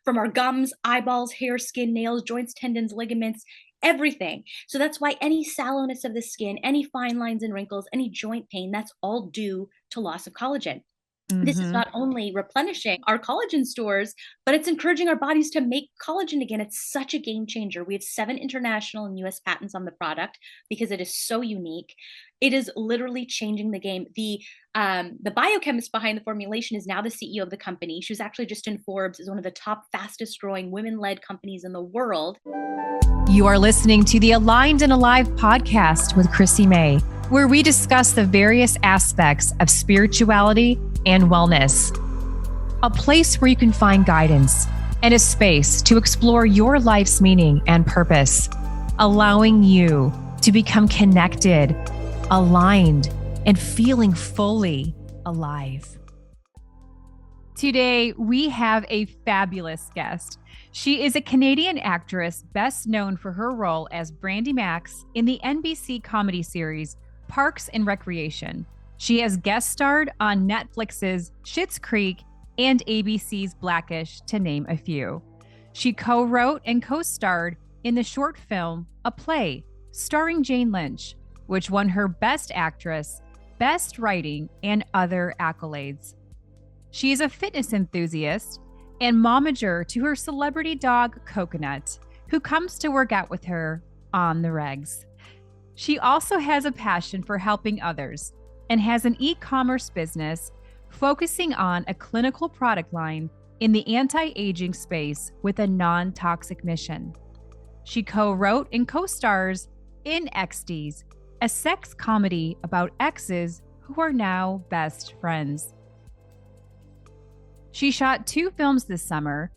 from our gums, eyeballs, hair, skin, nails, joints, tendons, ligaments, everything. So that's why any sallowness of the skin, any fine lines and wrinkles, any joint pain, that's all due to loss of collagen. This is Hmm. not only replenishing our collagen stores, but it's encouraging our bodies to make collagen again. It's such a game changer. We have 7 international and US patents on the product because it is so unique. It is literally changing the game. The biochemist behind the formulation is now the CEO of the company. She was actually just in Forbes as one of the top fastest growing women-led companies in the world. You are listening to the Aligned and Alive podcast with Chrissy May, where we discuss the various aspects of spirituality and wellness. A place where you can find guidance and a space to explore your life's meaning and purpose, allowing you to become connected, aligned, and feeling fully alive. Today, we have a fabulous guest. She is a Canadian actress best known for her role as Brandy Max in the NBC comedy series Parks and Recreation. She has guest starred on Netflix's Schitt's Creek and ABC's Blackish, to name a few. She co-wrote and co-starred in the short film A Play, starring Jane Lynch, which won her Best Actress, Best Writing, and other accolades. She is a fitness enthusiast and momager to her celebrity dog, Coconut, who comes to work out with her on the regs. She also has a passion for helping others and has an e-commerce business focusing on a clinical product line in the anti-aging space with a non-toxic mission. She co-wrote and co-stars in XDs, a sex comedy about exes who are now best friends. She shot 2 films this summer,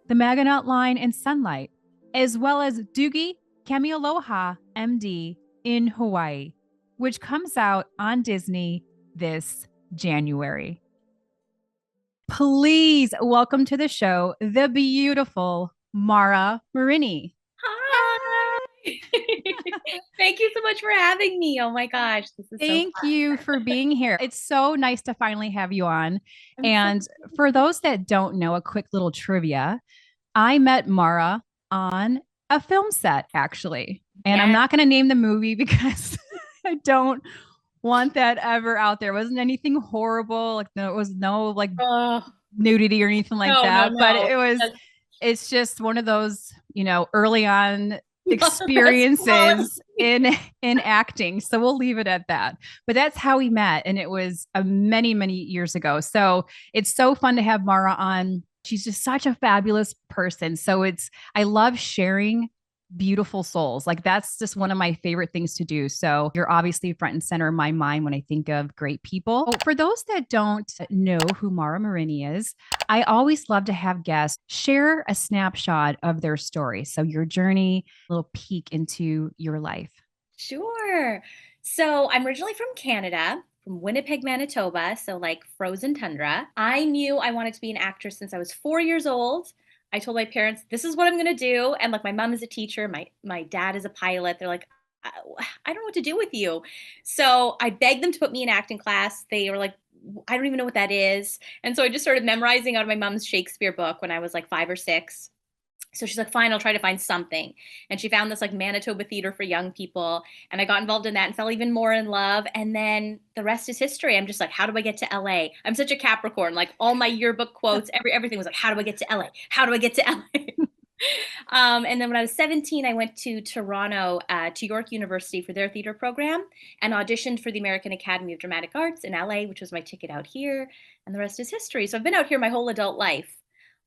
The Magonaut Line and Sunlight, as well as Doogie Kamealoha, MD, in Hawaii, which comes out on Disney this January. Please welcome to the show the beautiful Mara Marini. Hi. Thank you so much for having me. Oh my gosh, this is so Thank fun. you for being here. It's so nice to finally have you on. I'm so And for those that don't know, a quick little trivia. I met Mara on a film set, actually. And I'm Yes. not going to name the movie because I don't want that ever out there. It wasn't anything horrible. Like, there was no like Oh, nudity or anything like no, no, that. But no. That's it's just one of those, early on not the best quality. experiences in acting. So we'll leave it at that. But that's how we met. And it was many, many years ago. So it's so fun to have Mara on. She's just such a fabulous person. So I love sharing beautiful souls. Like, that's just one of my favorite things to do. So you're obviously front and center in my mind when I think of great people. For those that don't know who Mara Marini is, I always love to have guests share a snapshot of their story. So your journey, a little peek into your life. Sure. So I'm originally from Canada, from Winnipeg, Manitoba, so like frozen tundra. I knew I wanted to be an actress since I was 4 years old. I told my parents, this is what I'm going to do. And like my mom is a teacher, my dad is a pilot. They're like, I don't know what to do with you. So I begged them to put me in acting class. They were like, I don't even know what that is. And so I just started memorizing out of my mom's Shakespeare book when I was like 5 or 6. So she's like, fine, I'll try to find something. And she found this like Manitoba theater for young people. And I got involved in that and fell even more in love. And then the rest is history. I'm just like, how do I get to LA? I'm such a Capricorn. Like all my yearbook quotes, everything was like, how do I get to LA? How do I get to LA? And then when I was 17, I went to Toronto, to York University for their theater program and auditioned for the American Academy of Dramatic Arts in LA, which was my ticket out here. And the rest is history. So I've been out here my whole adult life,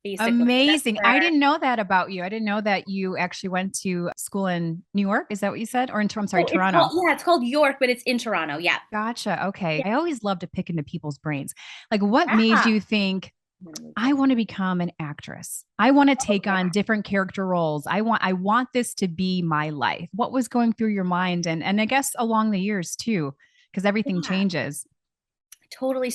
basically. That's Amazing. I where didn't know that about you. I didn't know that you actually went to school in New York. Is that what you said? Or I'm sorry, Oh, it's called, Toronto. yeah, it's called York, but it's in Toronto. Yeah. Gotcha. Okay. Yeah. I always love to pick into people's brains. Like, what made Yeah. you think I'm gonna move I this. want to become an actress? I want to Oh, take yeah. on different character roles. I want this to be my life. What was going through your mind? And I guess along the years too, because everything Yeah, changes. totally.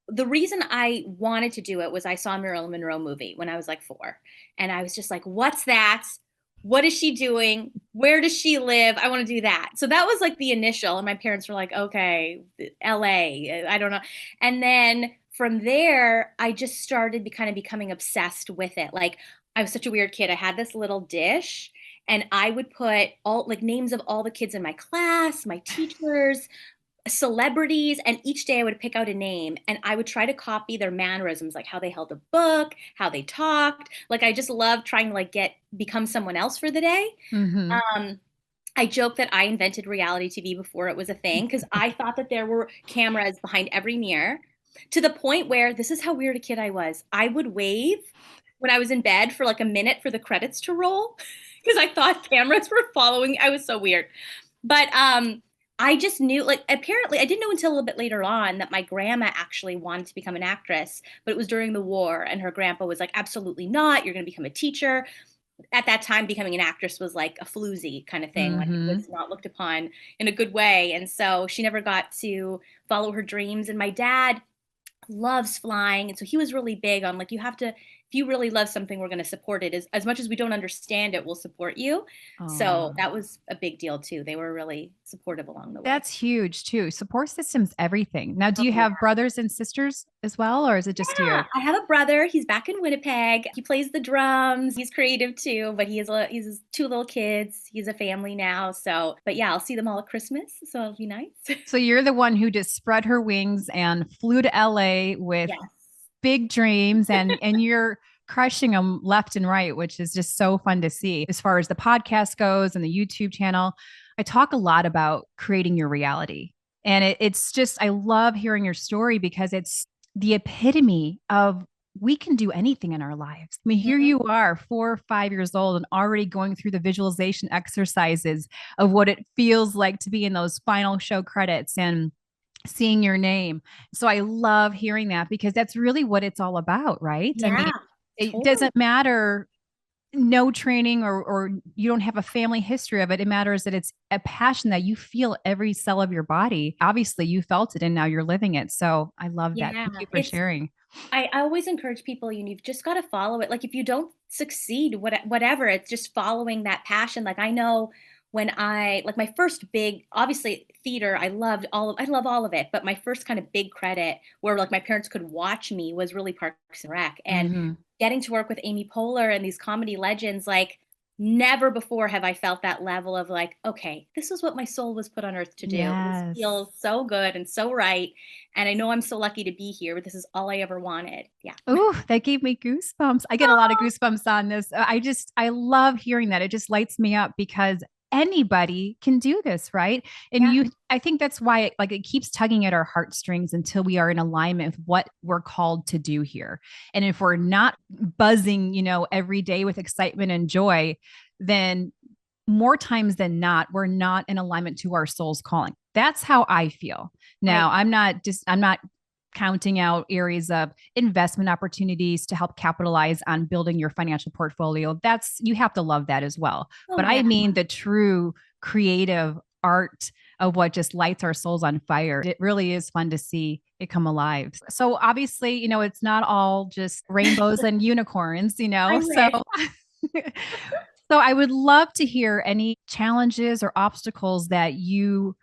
The reason I wanted to do it was I saw a Marilyn Monroe movie when I was like 4. And I was just like, what's that? What is she doing? Where does she live? I want to do that. So that was like the initial. And my parents were like, okay, LA, I don't know. And then from there, I just started kind of becoming obsessed with it. Like I was such a weird kid. I had this little dish and I would put all like names of all the kids in my class, my teachers, celebrities, and each day I would pick out a name and I would try to copy their mannerisms, like how they held a book, how they talked. Like I just love trying to like get become someone else for the day. Hmm. Um, I joke that I invented reality TV before it was a thing because I thought that there were cameras behind every mirror to the point where this is how weird a kid I was. I would wave when I was in bed for like a minute for the credits to roll because I thought cameras were following. I was so weird. But I just knew, like, apparently, I didn't know until a little bit later on that my grandma actually wanted to become an actress, but it was during the war, and her grandpa was like, absolutely not. You're going to become a teacher. At that time, becoming an actress was like a floozy kind of thing. Like, it Hmm. was not looked upon in a good way. And so she never got to follow her dreams. And my dad loves flying. And so he was really big on like, you have to, if you really love something, we're going to support it. As much as we don't understand it, we'll support you. So Oh. that was a big deal too. They were really supportive along the way. That's huge too. Support system's everything. Now, do Oh, you yeah. have brothers and sisters as well, or is it just Yeah, you? I have a brother. He's back in Winnipeg. He plays the drums. He's creative too, but he's two little kids. He's a family now. So, but yeah, I'll see them all at Christmas. So it'll be nice. So you're the one who just spread her wings and flew to LA with Yes. big dreams, and you're crushing them left and right, which is just so fun to see. As far as the podcast goes and the YouTube channel, I talk a lot about creating your reality. And it's just, I love hearing your story because it's the epitome of we can do anything in our lives. I mean, here Mhm. you are, 4 or 5 years old, and already going through the visualization exercises of what it feels like to be in those final show credits and seeing your name. So I love hearing that because that's really what it's all about, right? I mean, Yeah, it totally. doesn't matter no training or you don't have a family history of it. It matters that it's a passion that you feel every cell of your body. Obviously, you felt it and now you're living it. So I love that. Yeah, Thank you for it's sharing. I always encourage people, you've just got to follow it. Like if you don't succeed, whatever, it's just following that passion. Like I know when I like my first big, obviously theater, I love all of it, but my first kind of big credit where like my parents could watch me was really Parks and Rec. And Hmm. getting to work with Amy Poehler and these comedy legends, like never before have I felt that level of like, okay, this is what my soul was put on earth to do. This Yes. feels so good and so right. And I know I'm so lucky to be here, but this is all I ever wanted. Yeah. Oh, that gave me goosebumps. I get a lot of goosebumps on this. I love hearing that. It just lights me up because anybody can do this, right? And Yeah. you, I think that's why it keeps tugging at our heartstrings until we are in alignment with what we're called to do here. And if we're not buzzing, every day with excitement and joy, then more times than not, we're not in alignment to our soul's calling. That's how I feel. I Now, I'm not counting out areas of investment opportunities to help capitalize on building your financial portfolio. That's you have to love that as well. oh But yeah. I mean the true creative art of what just lights our souls on fire. It really is fun to see it come alive. So obviously, it's not all just rainbows and unicorns, I So wish. so I would love to hear any challenges or obstacles that you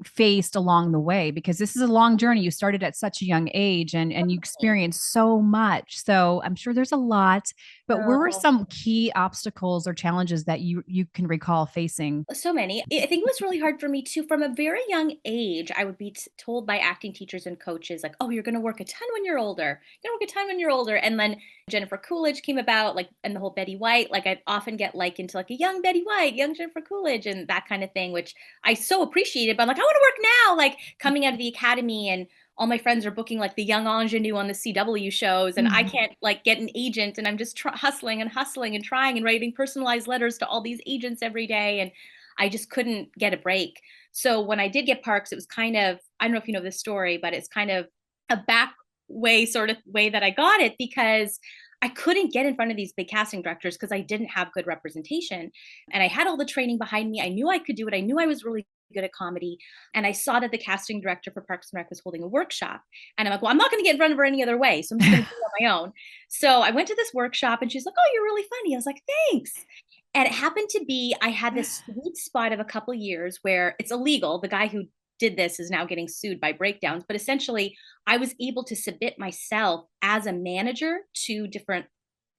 faced along the way because this is a long journey. You started at such a young age and you experienced so much. So I'm sure there's a lot, but where were So some key obstacles or challenges that you can recall facing? so many. I think it was really hard for me too. From a very young age, I would be told by acting teachers and coaches, like, "Oh, you're going to work a ton when you're older. You're going to work a ton when you're older." And then Jennifer Coolidge came about, like, and the whole Betty White. Like, I'd often get likened to like a young Betty White, young Jennifer Coolidge, and that kind of thing, which I so appreciated. But I'm like, I want to work now. Like coming out of the academy and all my friends are booking like the young ingenue on the CW shows, and I Mhm. can't like get an agent, and I'm just hustling and hustling and trying and writing personalized letters to all these agents every day, and I just couldn't get a break. So when I did get Parks, it was kind of, I don't know if you know this story, but it's kind of a back way sort of way that I got it because I couldn't get in front of these big casting directors because I didn't have good representation. And I had all the training behind me. I knew I could do it. I knew I was really good at comedy. And I saw that the casting director for Parks and Rec was holding a workshop. And I'm like, well, I'm not going to get in front of her any other way. So I'm just going to do it on my own. So I went to this workshop and she's like, oh, you're really funny. I was like, thanks. And it happened to be, I had this sweet spot of a couple years where it's illegal. The guy who did this is now getting sued by Breakdowns. But essentially, I was able to submit myself as a manager to different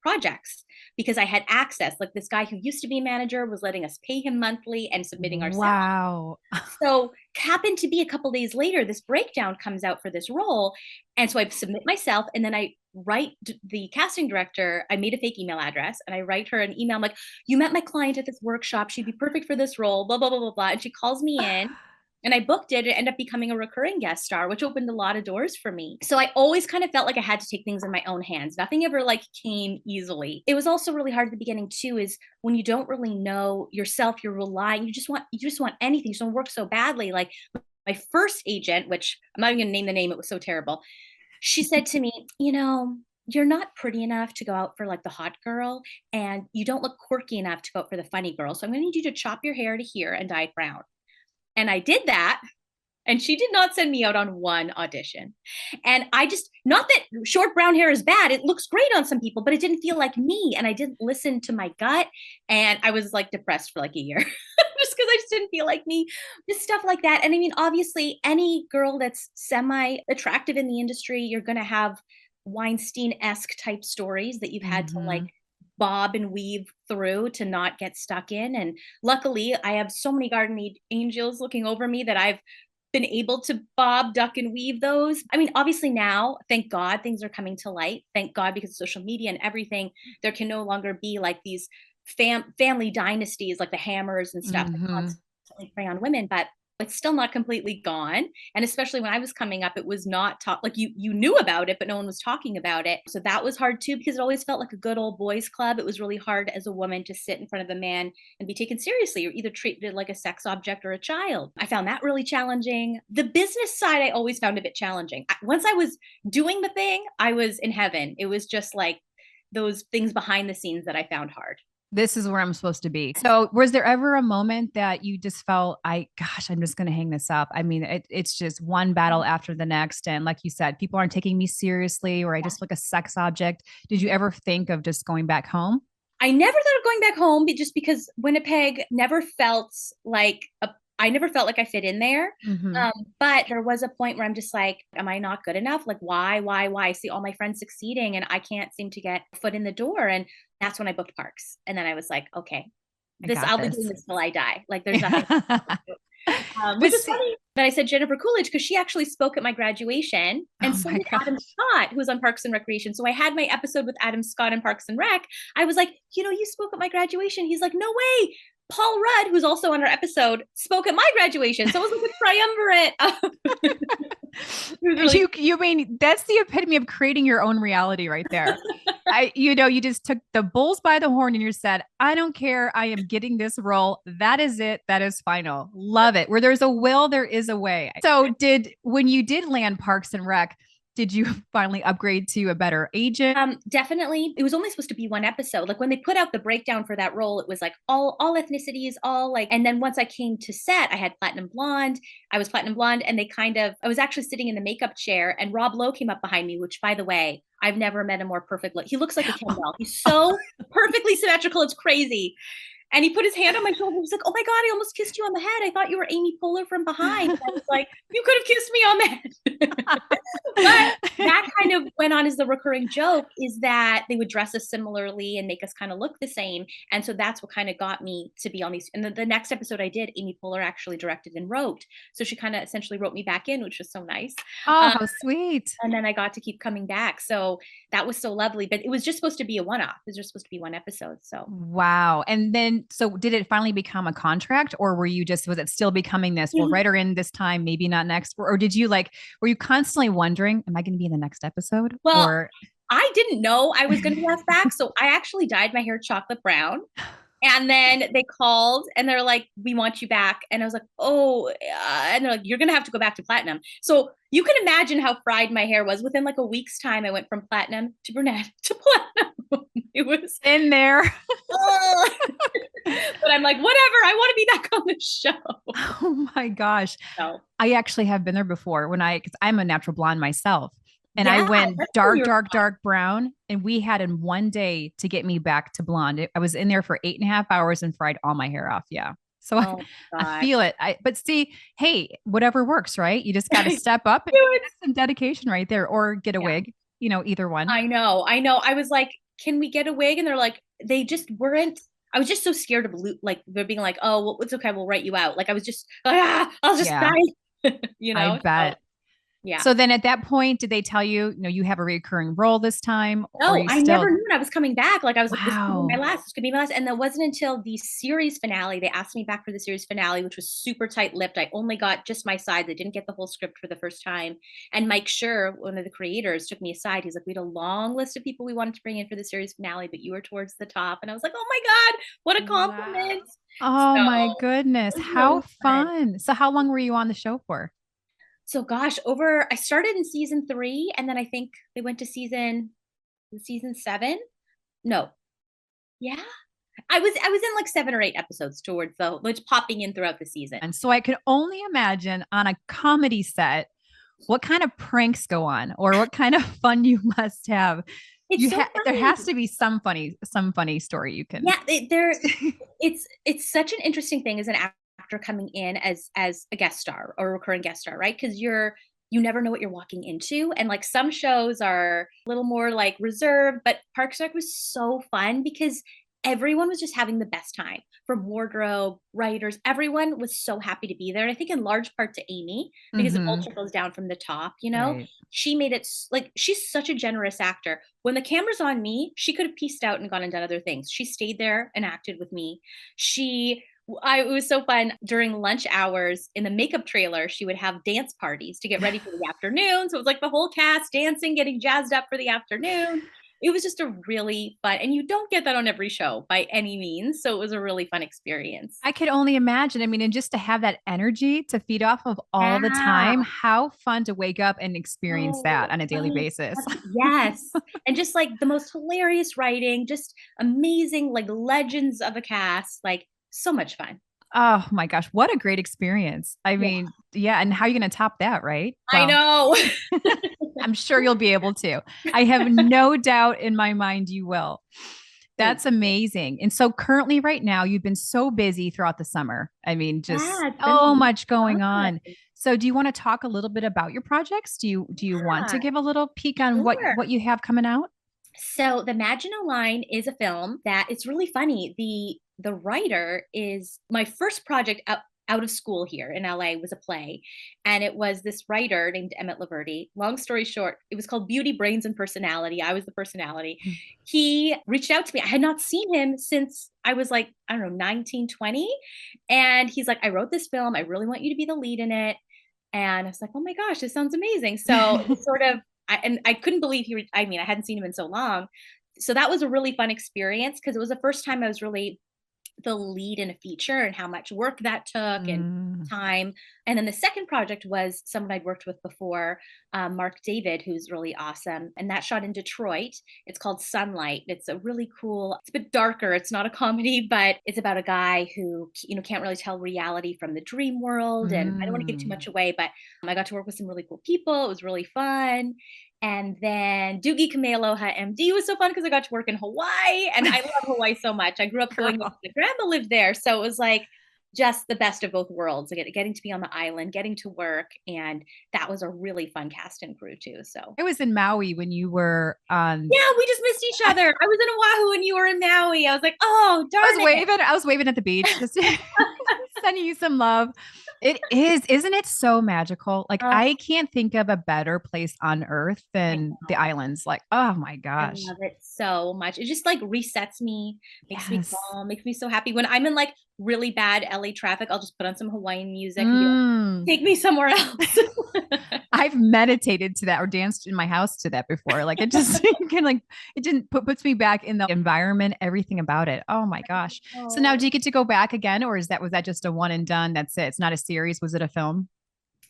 projects because I had access. Like this guy who used to be a manager was letting us pay him monthly and submitting ourselves. Wow. So happened to be a couple days later, this breakdown comes out for this role. And so I submit myself and then I write the casting director. I made a fake email address and I write her an email. I'm like, you met my client at this workshop. She'd be perfect for this role, blah, blah, blah, blah, blah. And she calls me in and I booked it. It ended up becoming a recurring guest star, which opened a lot of doors for me. So I always kind of felt like I had to take things in my own hands. Nothing ever like came easily. It was also really hard at the beginning too, is when you don't really know yourself, you're relying, you just want anything. You just don't work so badly. Like my first agent, which I'm not even gonna name the name, it was so terrible. She said to me, you're not pretty enough to go out for like the hot girl, and you don't look quirky enough to go out for the funny girl. So I'm gonna need you to chop your hair to here and dye it brown. And I did that. And she did not send me out on one audition. And I just, not that short brown hair is bad, it looks great on some people, but it didn't feel like me. And I didn't listen to my gut. And I was like depressed for like a year just because I just didn't feel like me, just stuff like that. And I mean, obviously, any girl that's semi attractive in the industry, you're going to have Weinstein-esque type stories that you've had to like bob and weave through to not get stuck in. And luckily, I have so many guardian angels looking over me that I've been able to bob, duck, and weave those. I mean, obviously now, thank God, things are coming to light. Thank God, because of social media and everything, there can no longer be like these family dynasties like the Hammers and stuff that constantly prey on women. But it's still not completely gone. And especially when I was coming up, it was not like you knew about it, but no one was talking about it. So that was hard too, because it always felt like a good old boys club. It was really hard as a woman to sit in front of a man and be taken seriously, or either treated like a sex object or a child. I found that really challenging. The business side, I always found a bit challenging. Once I was doing the thing, I was in heaven. It was just like those things behind the scenes that I found hard. This is where I'm supposed to be. So, was there ever a moment that you just felt, gosh, I'm just going to hang this up? I mean, it's just one battle after the next. And like you said, people aren't taking me seriously, or I just look a sex object. Did you ever think of just going back home? I never thought of going back home, just because Winnipeg never felt like I never felt like I fit in there. But there was a point where I'm just like, am I not good enough? Like, why? I see all my friends succeeding and I can't seem to get a foot in the door. And that's when I booked Parks. And then I was like, okay, I'll be doing this till I die. Like there's nothing. Which is funny that I said Jennifer Coolidge, because she actually spoke at my graduation, and so did Adam Scott, who was on Parks and Recreation. So I had my episode with Adam Scott in Parks and Rec. I was like, you spoke at my graduation. He's like, no way. Paul Rudd, who's also on our episode, spoke at my graduation. So it was like a triumvirate. You mean that's the epitome of creating your own reality right there. You just took the bulls by the horn and you said, I don't care. I am getting this role. That is it. That is final. Love it. Where there's a will, there is a way. So when you did land Parks and Rec, did you finally upgrade to a better agent? Definitely. It was only supposed to be one episode. Like when they put out the breakdown for that role, it was like all ethnicities, all like, and then once I came to set, I had platinum blonde. I was platinum blonde, and I was actually sitting in the makeup chair, and Rob Lowe came up behind me, which, by the way, I've never met a more perfect look. He looks like a Ken doll. He's so perfectly symmetrical. It's crazy. And he put his hand on my shoulder. He was like, oh my God, I almost kissed you on the head. I thought you were Amy Poehler from behind. And I was like, you could have kissed me on the head. But that kind of went on as the recurring joke, is that they would dress us similarly and make us kind of look the same. And so that's what kind of got me to be on these. And the next episode I did, Amy Poehler actually directed and wrote. So she kind of essentially wrote me back in, which was so nice. Oh, how sweet. And then I got to keep coming back. So that was so lovely. But it was just supposed to be a one-off. It was just supposed to be one episode. So wow. And then so did it finally become a contract, or was it still becoming this? We'll write her in this time, maybe not next. Or did you were you constantly wondering, am I going to be in the next episode? Well, I didn't know I was going to be asked back. So I actually dyed my hair chocolate brown. And then they called and they're like, we want you back. And I was like, oh, and they're like, you're going to have to go back to platinum. So you can imagine how fried my hair was. Within like a week's time, I went from platinum to brunette to platinum. It was in there. But I'm like, whatever, I want to be back on the show. Oh my gosh. So. I actually have been there before because I'm a natural blonde myself. And I went dark brown, and we had in one day to get me back to blonde. I was in there for 8.5 hours and fried all my hair off. Yeah. So Oh I my feel it. But see, hey, whatever works, right? You just got to gosh. step up and Dude. that's some dedication right there, or get a Yeah. wig, either one. I know. I know. I was like, "Can we get a wig?" And they're like, they just weren't. I was just so scared of like they're being like, "Oh, well, it's okay. We'll write you out." Like I was just, I'll just Yeah, die, I So bet. yeah. So then at that point, did they tell you, you have a recurring role this time, or are No, you I never still, knew I was coming back. Like I was like, this could be my wow. last. This could be my last. And that wasn't until the series finale. They asked me back for the series finale, which was super tight-lipped. I only got just my side. They didn't get the whole script for the first time. And Mike Schur, one of the creators, took me aside. He's like, we had a long list of people we wanted to bring in for the series finale, but you were towards the top. And I was like, oh my God, what a Wow. compliment. Oh So my goodness. it was How really fun. fun. So how long were you on the show for? So gosh, I started in season 3, and then I think they went to season 7. No. Yeah. I was in like 7 or 8 episodes towards the which popping in throughout the season. And so I could only imagine on a comedy set what kind of pranks go on or what kind of fun you must have. It's so There has funny. to be some funny story you can. Yeah, it's such an interesting thing as an actor coming in as a guest star or a recurring guest star, right? Because you never know what you're walking into. And like some shows are a little more like reserved, but Parks and Rec was so fun because everyone was just having the best time. From wardrobe, writers, everyone was so happy to be there. And I think in large part to Amy, because it all Hmm. trickles down from the top. Right. She made it like she's such a generous actor. When the camera's on me, she could have pieced out and gone and done other things. She stayed there and acted with me. It was so fun during lunch hours in the makeup trailer. She would have dance parties to get ready for the afternoon. So it was like the whole cast dancing, getting jazzed up for the afternoon. It was just a really fun, and you don't get that on every show by any means. So it was a really fun experience. I could only imagine. I mean, and just to have that energy to feed off of all the Yeah. time, how fun to wake up and experience Oh, that on a daily oh, basis. yes. And just like the most hilarious writing, just amazing, like legends of a cast, like so much fun. Oh my gosh, what a great experience. I Yeah, mean, yeah, and how are you going to top that, right? I Well, know. I'm sure you'll be able to. I have no doubt in my mind you will. Thank That's you. amazing. And so currently right now you've been so busy throughout the summer. I mean, just Yeah, it's been so so much going fun. on. So do you want to talk a little bit about your projects? Do you want to Yeah, give a little peek on what sure. what you have coming out? So the Maginot Line is a film that it's really funny. The writer is my first project out of school here in LA was a play. And it was this writer named Emmett Laverty. Long story short, it was called Beauty, Brains, and Personality. I was the personality. He reached out to me. I had not seen him since I was like, I don't know, 19, 20. And he's like, I wrote this film. I really want you to be the lead in it. And I was like, oh my gosh, this sounds amazing. So it was sort of, and I couldn't believe I mean, I hadn't seen him in so long. So that was a really fun experience because it was the first time I was really the lead in a feature and how much work that took and Mm. time. And then the second project was someone I'd worked with before, Mark David, who's really awesome. And that shot in Detroit. It's called Sunlight. It's a really cool, it's a bit darker. It's not a comedy, but it's about a guy who, can't really tell reality from the dream world. And I don't want to give too Mm. much away, but I got to work with some really cool people. It was really fun. And then Doogie Kamealoha MD was so fun because I got to work in Hawaii and I love Hawaii so much. I grew up going there. Girl. My grandma lived there. So it was like just the best of both worlds, getting to be on the island, getting to work. And that was a really fun cast and crew too. So I was in Maui when you were on. yeah, we just missed each other. I was in Oahu and you were in Maui. I was like, oh, I darn was it. waving. I was waving at the beach, just sending you some love. It is, isn't it so magical? Like Oh, I can't think of a better place on earth I than the know. islands. Like, oh my I gosh. love it so much. It just like resets me, makes me Yes. calm, makes me so happy. When I'm in like really bad LA traffic, I'll just put on some Hawaiian music and be like, Mm. take me somewhere else. I've meditated to that or danced in my house to that before. Like it just can like it didn't puts me back in the environment, everything about it. Oh my gosh. So now Oh. do you get to go back again, or was that just a one and done? That's it. It's not a series. Was it a film?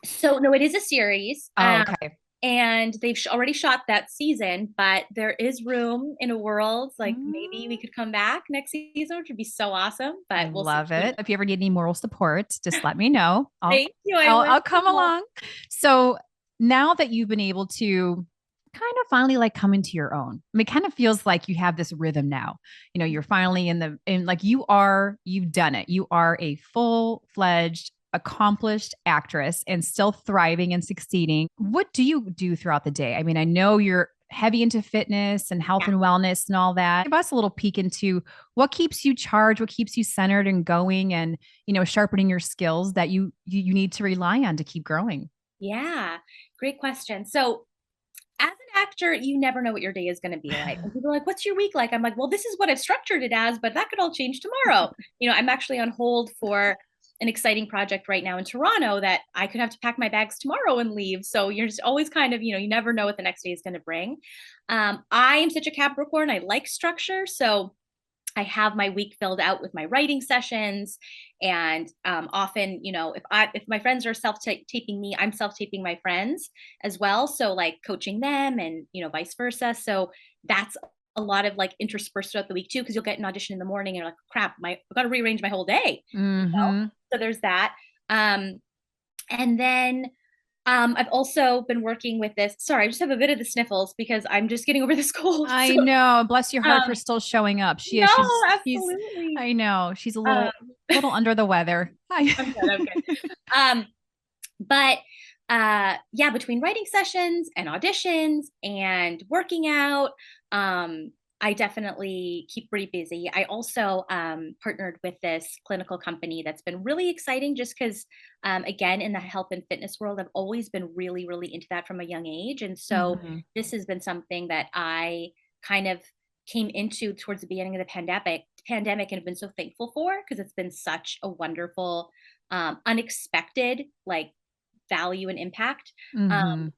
So no, it is a series. Oh, okay. And they've already shot that season, but there is room in a world like maybe we Mm. could come back next season, which would be so awesome. I But we'll love see. it. If you ever need any moral support, just let me know. I'll Thank you. I I'll will. I'll come along. So now that you've been able to kind of finally like coming to your own? I mean, it kind of feels like you have this rhythm now. You know, you're finally in like you've done it. You are a full-fledged, accomplished actress and still thriving and succeeding. What do you do throughout the day? I mean, I know you're heavy into fitness and health Yeah. and wellness and all that. Give us a little peek into what keeps you charged, what keeps you centered and going and, sharpening your skills that you need to rely on to keep growing. Yeah, great question. So, as an actor, you never know what your day is going to be like. And people are like, "What's your week like?" I'm like, "Well, this is what I've structured it as, but that could all change tomorrow." I'm actually on hold for an exciting project right now in Toronto that I could have to pack my bags tomorrow and leave. So you're just always kind of, you never know what the next day is going to bring. I am such a Capricorn. I like structure. So I have my week filled out with my writing sessions, and often, if my friends are self taping me, I'm self taping my friends as well. So like coaching them, and vice versa. So that's a lot of like interspersed throughout the week too, because you'll get an audition in the morning and you're like, crap, I've got to rearrange my whole day. Mm-hmm. So there's that. Um, and then I've also been working with this. Sorry, I just have a bit of the sniffles because I'm just getting over this cold. I So, know. Bless your heart for um, still showing up. She no, is. She's. absolutely. I know. She's a Um, little under the weather. Hi. I'm good. I'm good. Um, but yeah, between writing sessions and auditions and working out, um, I definitely keep pretty busy. I also partnered with this clinical company that's been really exciting just because, again, in the health and fitness world, I've always been really, really into that from a young age. And so Mhm. this has been something that I kind of came into towards the beginning of the pandemic and have been so thankful for because it's been such a wonderful, unexpected like value and impact. Mhm.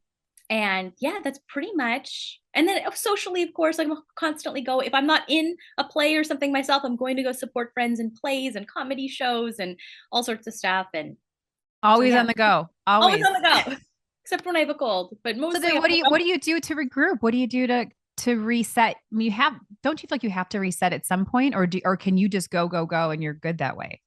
And yeah, that's pretty much. And then socially, of course, I'm constantly go. If I'm not in a play or something myself, I'm going to go support friends in plays and comedy shows and all sorts of stuff. And so Always yeah, on the go. always Always. on the go, except when I have a cold. But So mostly, then, what do you do to regroup? What do you do to reset? I mean, don't you feel like you have to reset at some point, or can you just go and you're good that way?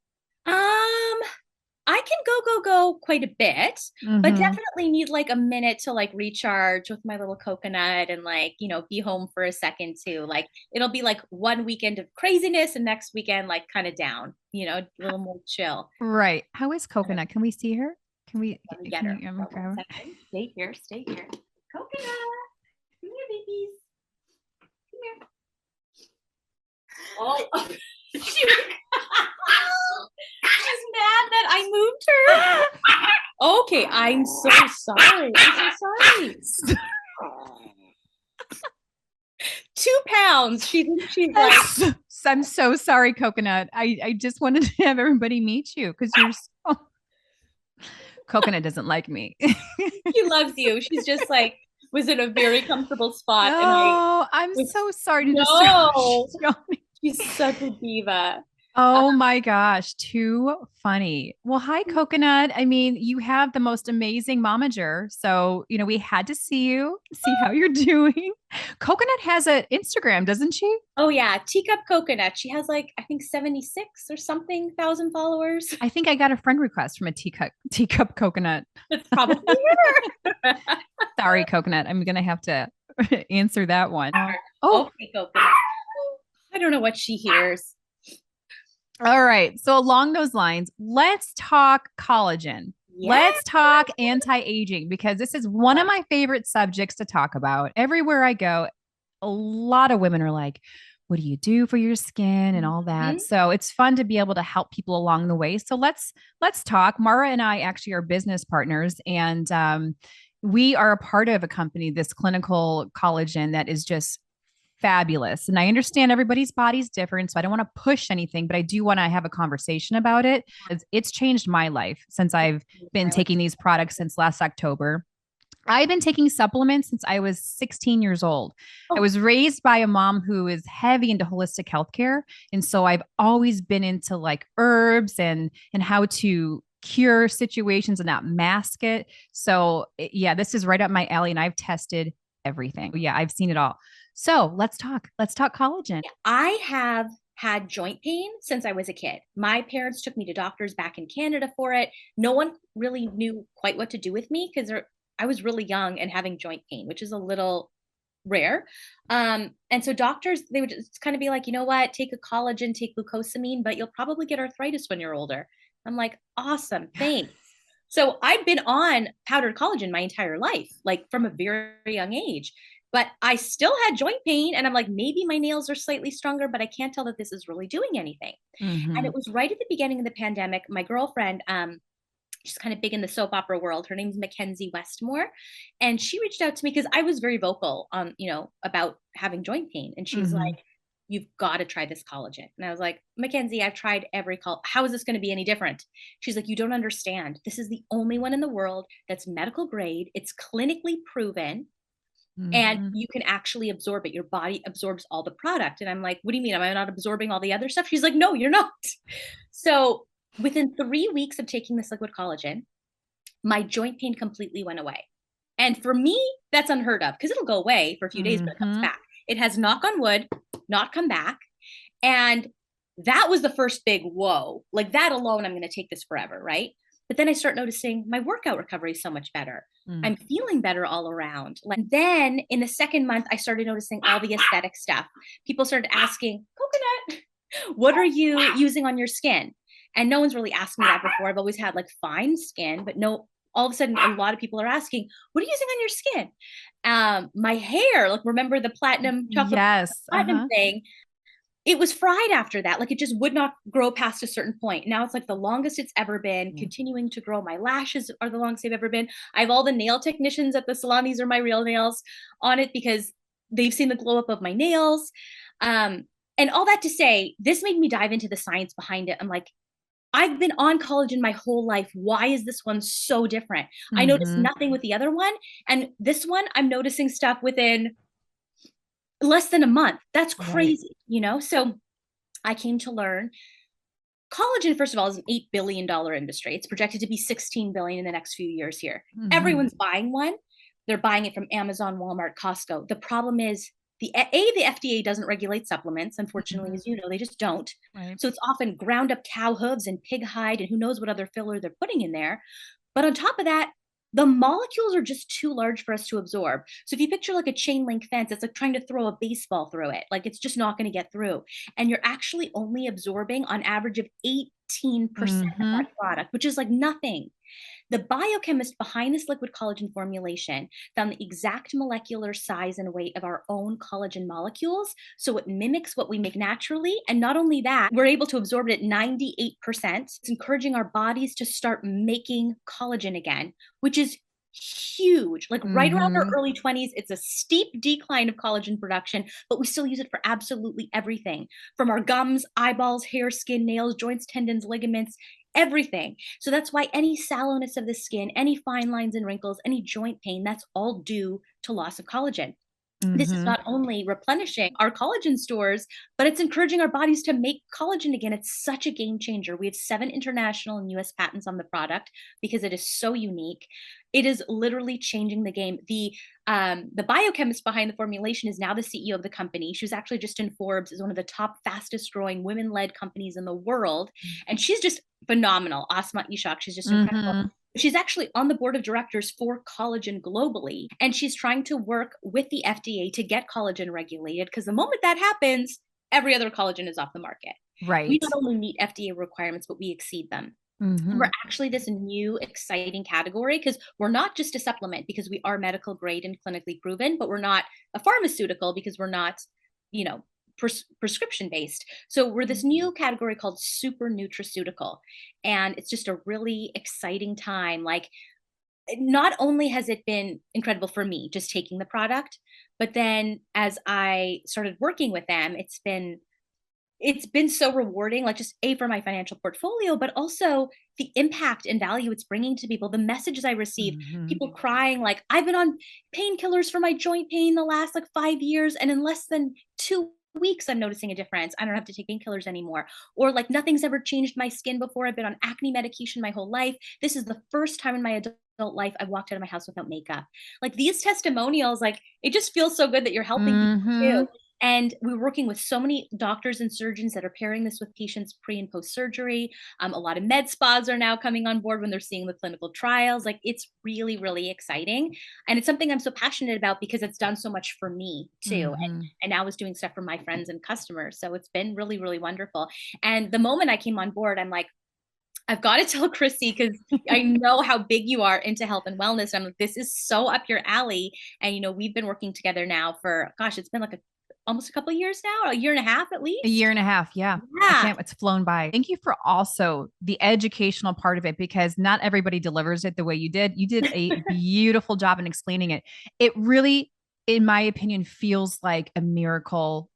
I can go quite a bit, but Mm-hmm. definitely need like a minute to like recharge with my little coconut and like, be home for a second too. Like it'll be like one weekend of craziness and next weekend like kind of down, a little more chill. Right. How is Coconut? Can we see her? Can we? Let me get Can her you for one grab her? second. Stay here, stay here. Coconut, come here, babies. Come here. Oh, she, she's mad that I moved her. Okay, I'm so sorry. I'm so sorry. 2 pounds. She's like, I'm so sorry, Coconut. I just wanted to have everybody meet you because you're so. Coconut doesn't like me. she loves you. She's just like was in a very comfortable spot, and I Oh, I'm was so sorry to disturb no. you. She's such a diva. Oh my gosh, too funny. Well, hi, Coconut. I mean, you have the most amazing momager. So, we had to see you, see how you're doing. Coconut has an Instagram, doesn't she? Oh yeah, teacup coconut. She has like I think 76 or something thousand followers. I think I got a friend request from a teacup coconut. It's probably her. Sorry, Coconut. I'm gonna have to answer that one. Oh, Okay, coconut. I don't know what she hears. all right. So along those lines, let's talk collagen. Yeah. Let's talk anti-aging because this is one of my favorite subjects to talk about. Everywhere I go, a lot of women are like, what do you do for your skin and all that? Mhm. So it's fun to be able to help people along the way. So let's talk. Mara and I actually are business partners, and we are a part of a company, this clinical collagen that is just fabulous. And I understand everybody's body's different, so I don't want to push anything, but I do want to have a conversation about it. It's changed my life since I've been taking these products since last October. I've been taking supplements since I was 16 years old. I Oh, was raised by a mom who is heavy into holistic healthcare. And so I've always been into like herbs and how to cure situations and not mask it. So yeah, this is right up my alley and I've tested everything. Yeah, I've seen it all. So let's talk. Let's talk collagen. I have had joint pain since I was a kid. My parents took me to doctors back in Canada for it. No one really knew quite what to do with me because I was really young and having joint pain, which is a little rare. And so doctors, they would just kind of be like, you know what, take a collagen, take glucosamine, but you'll probably get arthritis when you're older. I'm like, awesome, thanks. So I've been on powdered collagen my entire life, like from a very young age, but I still had joint pain. And I'm like, maybe my nails are slightly stronger, but I can't tell that this is really doing anything. And Mm-hmm. it was right at the beginning of the pandemic. My girlfriend, she's kind of big in the soap opera world. Her name's Mackenzie Westmore. And she reached out to me because I was very vocal on, about having joint pain. And she's Mm-hmm. like, you've got to try this collagen. And I was like, Mackenzie, I've tried every how is this going to be any different? She's like, you don't understand. This is the only one in the world that's medical grade. It's clinically proven and Mm-hmm. you can actually absorb it. Your body absorbs all the product. And I'm like, what do you mean? Am I not absorbing all the other stuff? She's like, no, you're not. So within 3 weeks of taking this liquid collagen, my joint pain completely went away. And for me, that's unheard of because it'll go away for a few days, but it comes Mm-hmm. back. It has, knock on wood, not come back. And that was the first big whoa. Like that alone, I'm going to take this forever, right? But then I start noticing my workout recovery is so much better. Mm. I'm feeling better all around. Like then in the second month, I started noticing all the aesthetic stuff. People started asking, Coconut, what are you using on your skin? And no one's really asked me that before. I've always had like fine skin, but no, all of a sudden, a lot of people are asking, what are you using on your skin? My hair, like remember the platinum chocolate Yes. platinum Uh-huh. thing? It was fried after that. Like it just would not grow past a certain point. Now it's like the longest it's ever been, Yeah. continuing to grow. My lashes are the longest they've ever been. I have all the nail technicians at the salon. These are my real nails on it because they've seen the glow up of my nails. Um, and all that to say, this made me dive into the science behind it. I'm like, I've been on collagen my whole life. Why is this one so different? I noticed Mm-hmm. nothing with the other one. And this one, I'm noticing stuff within less than a month. That's Right. crazy. So I came to learn collagen, first of all, is an $8 billion industry. It's projected to be 16 billion in the next few years here. Mm-hmm. Everyone's buying one. They're buying it from Amazon, Walmart, Costco. The problem is the FDA doesn't regulate supplements, unfortunately, Mm-hmm. as you know, they just don't. Right. So it's often ground up cow hooves and pig hide and who knows what other filler they're putting in there. But on top of that, the molecules are just too large for us to absorb. So if you picture like a chain link fence, it's like trying to throw a baseball through it. Like it's just not going to get through. And you're actually only absorbing on average of 18% of Mm-hmm. that product, which is like nothing. The biochemist behind this liquid collagen formulation found the exact molecular size and weight of our own collagen molecules. So it mimics what we make naturally. And not only that, we're able to absorb it at 98%. It's encouraging our bodies to start making collagen again, which is huge. Like right around our Mm-hmm. early 20s, it's a steep decline of collagen production, but we still use it for absolutely everything from our gums, eyeballs, hair, skin, nails, joints, tendons, ligaments, everything. So that's why any sallowness of the skin, any fine lines and wrinkles, any joint pain, that's all due to loss of collagen. This is Mm-hmm. not only replenishing our collagen stores, but it's encouraging our bodies to make collagen again. It's such a game changer. We have 7 international and US patents on the product because it is so unique. It is literally changing the game. The biochemist behind the formulation is now the CEO of the company. She was actually just in Forbes as one of the top fastest growing women-led companies in the world. And she's just phenomenal. Asma Ishak. She's just incredible. Mm-hmm. She's actually on the board of directors for collagen globally, and she's trying to work with the FDA to get collagen regulated because the moment that happens, every other collagen is off the market. We Right. not only meet FDA requirements, but we exceed them. And Mm-hmm. we're actually this new exciting category because we're not just a supplement because we are medical grade and clinically proven, but we're not a pharmaceutical because we're not, you know, prescription based. So we're this new category called super nutraceutical. And it's just a really exciting time. Like not only has it been incredible for me just taking the product, but then as I started working with them, it's been so rewarding, like just A for my financial portfolio, but also the impact and value it's bringing to people. The messages I receive, Mm-hmm. people crying like, I've been on painkillers for my joint pain the last like 5 years, and in less than 2 weeks, I'm noticing a difference. I don't have to take painkillers anymore. Or like nothing's ever changed my skin before. I've been on acne medication my whole life. This is the first time in my adult life I've walked out of my house without makeup. Like these testimonials, like it just feels so good that you're helping people Mm-hmm. too. And we're working with so many doctors and surgeons that are pairing this with patients pre and post surgery. A lot of med spas are now coming on board when they're seeing the clinical trials. Like it's really, really exciting. And it's something I'm so passionate about because it's done so much for me too. Hmm. And now is doing stuff for my friends and customers. So it's been really, really wonderful. And the moment I came on board, I'm like, I've got to tell Chrissy because I know how big you are into health and wellness. I'm like, this is so up your alley. And we've been working together now for gosh, it's been like almost a couple of years now, a year and a half at A year least. and a half. Yeah. I Yeah. can't, it's flown by. Thank you for also the educational part of it because not everybody delivers it the way you did. You did a beautiful job in explaining it. It really, in my opinion, feels like a miracle,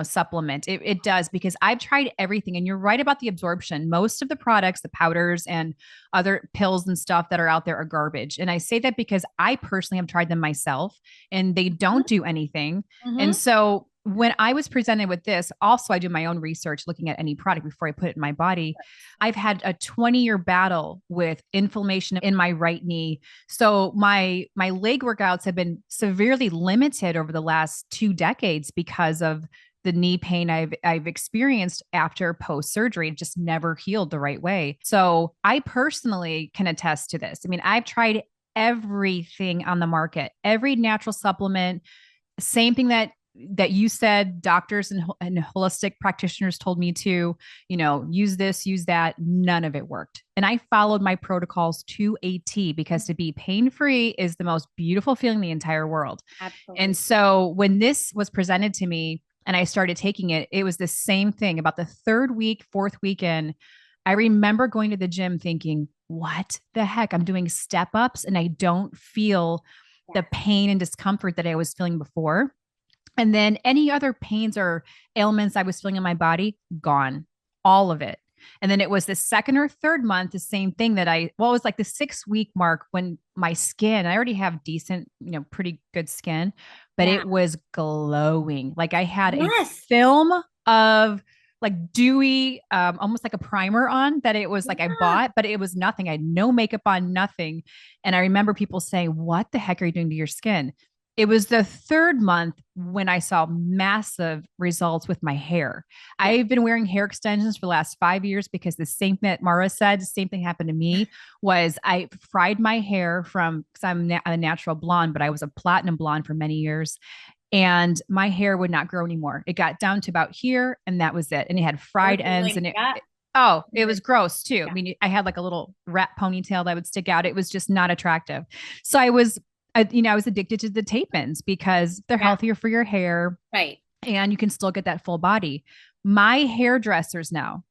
supplement. It does because I've tried everything. And you're right about the absorption. Most of the products, the powders and other pills and stuff that are out there are garbage. And I say that because I personally have tried them myself and they don't do anything. And Mm-hmm. so when I was presented with this, also I do my own research looking at any product before I put it in my body. I've had a 20-year battle with inflammation in my right knee. So my leg workouts have been severely limited over the last 2 decades because of the knee pain I've experienced after post surgery. It just never healed the right way. So I personally can attest to this. I mean, I've tried everything on the market, every natural supplement, same thing that you said doctors and holistic practitioners told me to, use this, use that. None of it worked. And I followed my protocols to a T because to be pain free is the most beautiful feeling in the entire world. And Absolutely. so when this was presented to me and I started taking it, it was the same thing. About the third week, fourth weekend, I remember going to the gym thinking, what the heck? I'm doing step ups and I don't feel the Yeah. pain and discomfort that I was feeling before. And then any other pains or ailments I was feeling in my body, gone, all of it. And then it was the second or third month, the same thing it was like the 6 week mark when my skin, I already have decent, pretty good skin, but Yeah. it was glowing. Like I had a Yes. film of like dewy, almost like a primer on that it was like I Yeah. bought, but it was nothing. I had no makeup on, nothing. And I remember people saying, what the heck are you doing to your skin? It was the third month when I saw massive results with my hair. Yeah. I've been wearing hair extensions for the last 5 years because the same thing that Mara said, the same thing happened to me was I fried my hair from, because I'm a natural blonde, but I was a platinum blonde for many years. And my hair would not grow anymore. It got down to about here and that was it. And it had fried ends Like and that. oh, it was gross too. I Yeah. mean, I had like a little rat ponytail that would stick out. It was just not attractive. So I was addicted to the tape-ins because they're Yeah. healthier for your hair Right. and you can still get that full body. My hairdressers now,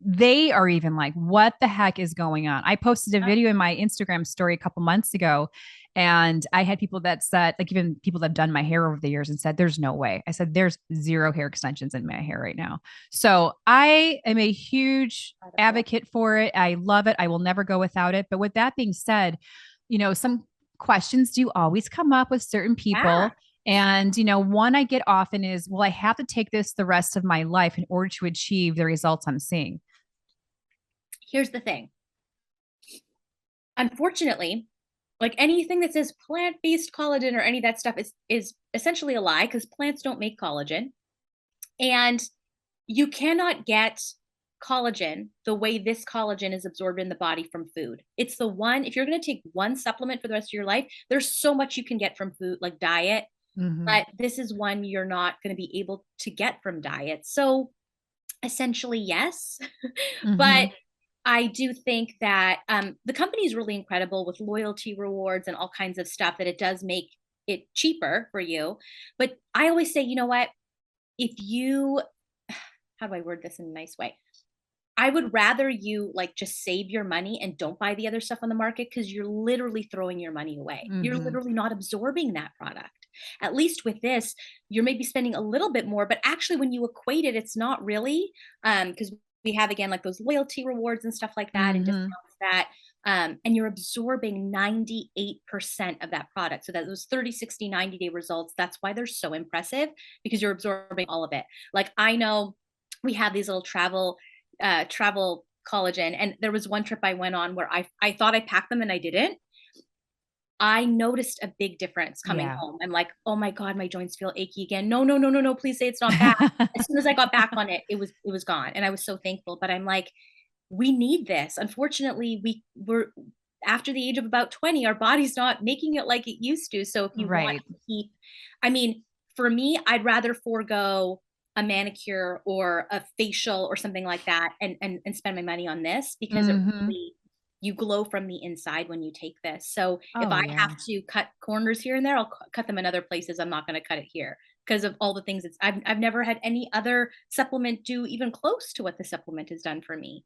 they are even like, what the heck is going on? I posted a video in my Instagram story a couple months ago, and I had people that said, like, even people that have done my hair over the years and said, there's no way. I said, there's zero hair extensions in my hair right now. So I am a huge Incredible. advocate for it. I love it. I will never go without it. But with that being said, some questions do always come up with certain Yeah. people. And, one I get often is, well, I have to take this the rest of my life in order to achieve the results I'm seeing. Here's the thing. Unfortunately, like anything that says plant-based collagen or any of that stuff is essentially a lie because plants don't make collagen. And you cannot get collagen the way this collagen is absorbed in the body from food. It's the one, if you're going to take one supplement for the rest of your life, there's so much you can get from food, like diet, Mm-hmm. but this is one you're not going to be able to get from diet. So essentially, yes. Mm-hmm. But I do think that the company is really incredible with loyalty rewards and all kinds of stuff that it does make it cheaper for you. But I always say, you know what? If you, how do I word this in a nice way? I would rather you like just save your money and don't buy the other stuff on the market because you're literally throwing your money away. You're Mm-hmm. literally not absorbing that product. At least with this, you're maybe spending a little bit more, but actually when you equate it, it's not really because we have again like those loyalty rewards and stuff like that and Mm-hmm. discounts that and you're absorbing 98% of that product. So that those 30, 60, 90-day results, that's why they're so impressive because you're absorbing all of it. Like I know we have these little travel collagen. And there was one trip I went on where I thought I packed them and I didn't. I noticed a big difference coming Yeah. home. I'm like, oh my God, my joints feel achy again. No, no, no, no, no. Please say it's not bad. As soon as I got back on it, it was gone. And I was so thankful. But I'm like, we need this. Unfortunately, we're after the age of about 20, our body's not making it like it used to. So if you want Right. to keep, I mean, for me, I'd rather forego a manicure or a facial or something like that and spend my money on this because it Hmm. really, you glow from the inside when you take this. So if Oh, I yeah. have to cut corners here and there, I'll cut them in other places. I'm not going to cut it here because of all the things I've never had any other supplement do even close to what the supplement has done for me.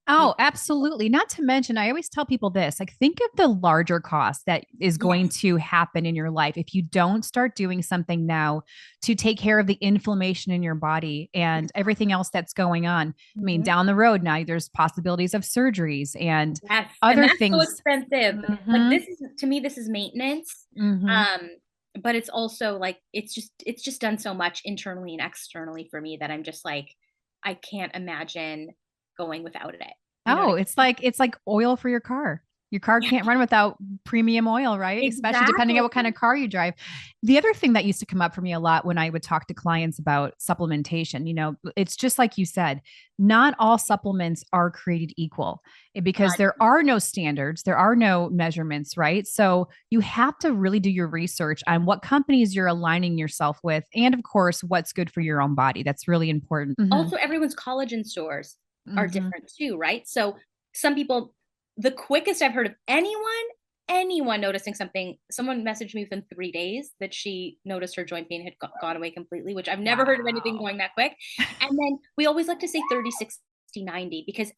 You Oh, absolutely. Not to mention, I always tell people this, like, think of the larger cost that is going Yes. to happen in your life if you don't start doing something now to take care of the inflammation in your body and everything else that's going on. I mean, Mhm. down the road now, there's possibilities of surgeries and Yes, and other that's so things. expensive. Like, Hmm. this is to me, this is maintenance, Hmm. um, but it's also, like, it's just done so much internally and externally for me that I'm just like, I can't imagine going without it. You know what Oh, I it's like oil for your car. Your car Yeah, can't run without premium oil, right? Especially depending on what kind exactly. of car you drive. The other thing that used to come up for me a lot when I would talk to clients about supplementation, it's just like you said, not all supplements are created equal because there are no standards, there are no measurements, right? So you have to really do your research on what companies you're aligning yourself with and of course what's good for your own body. That's really important. Hmm. Also, everyone's collagen stores are Hmm. different too, right? So some people, the quickest I've heard of anyone noticing something, someone messaged me within 3 days that she noticed her joint pain had gone away completely, which I've never heard of anything Wow. going that quick. And then we always like to say 30, 60, 90 because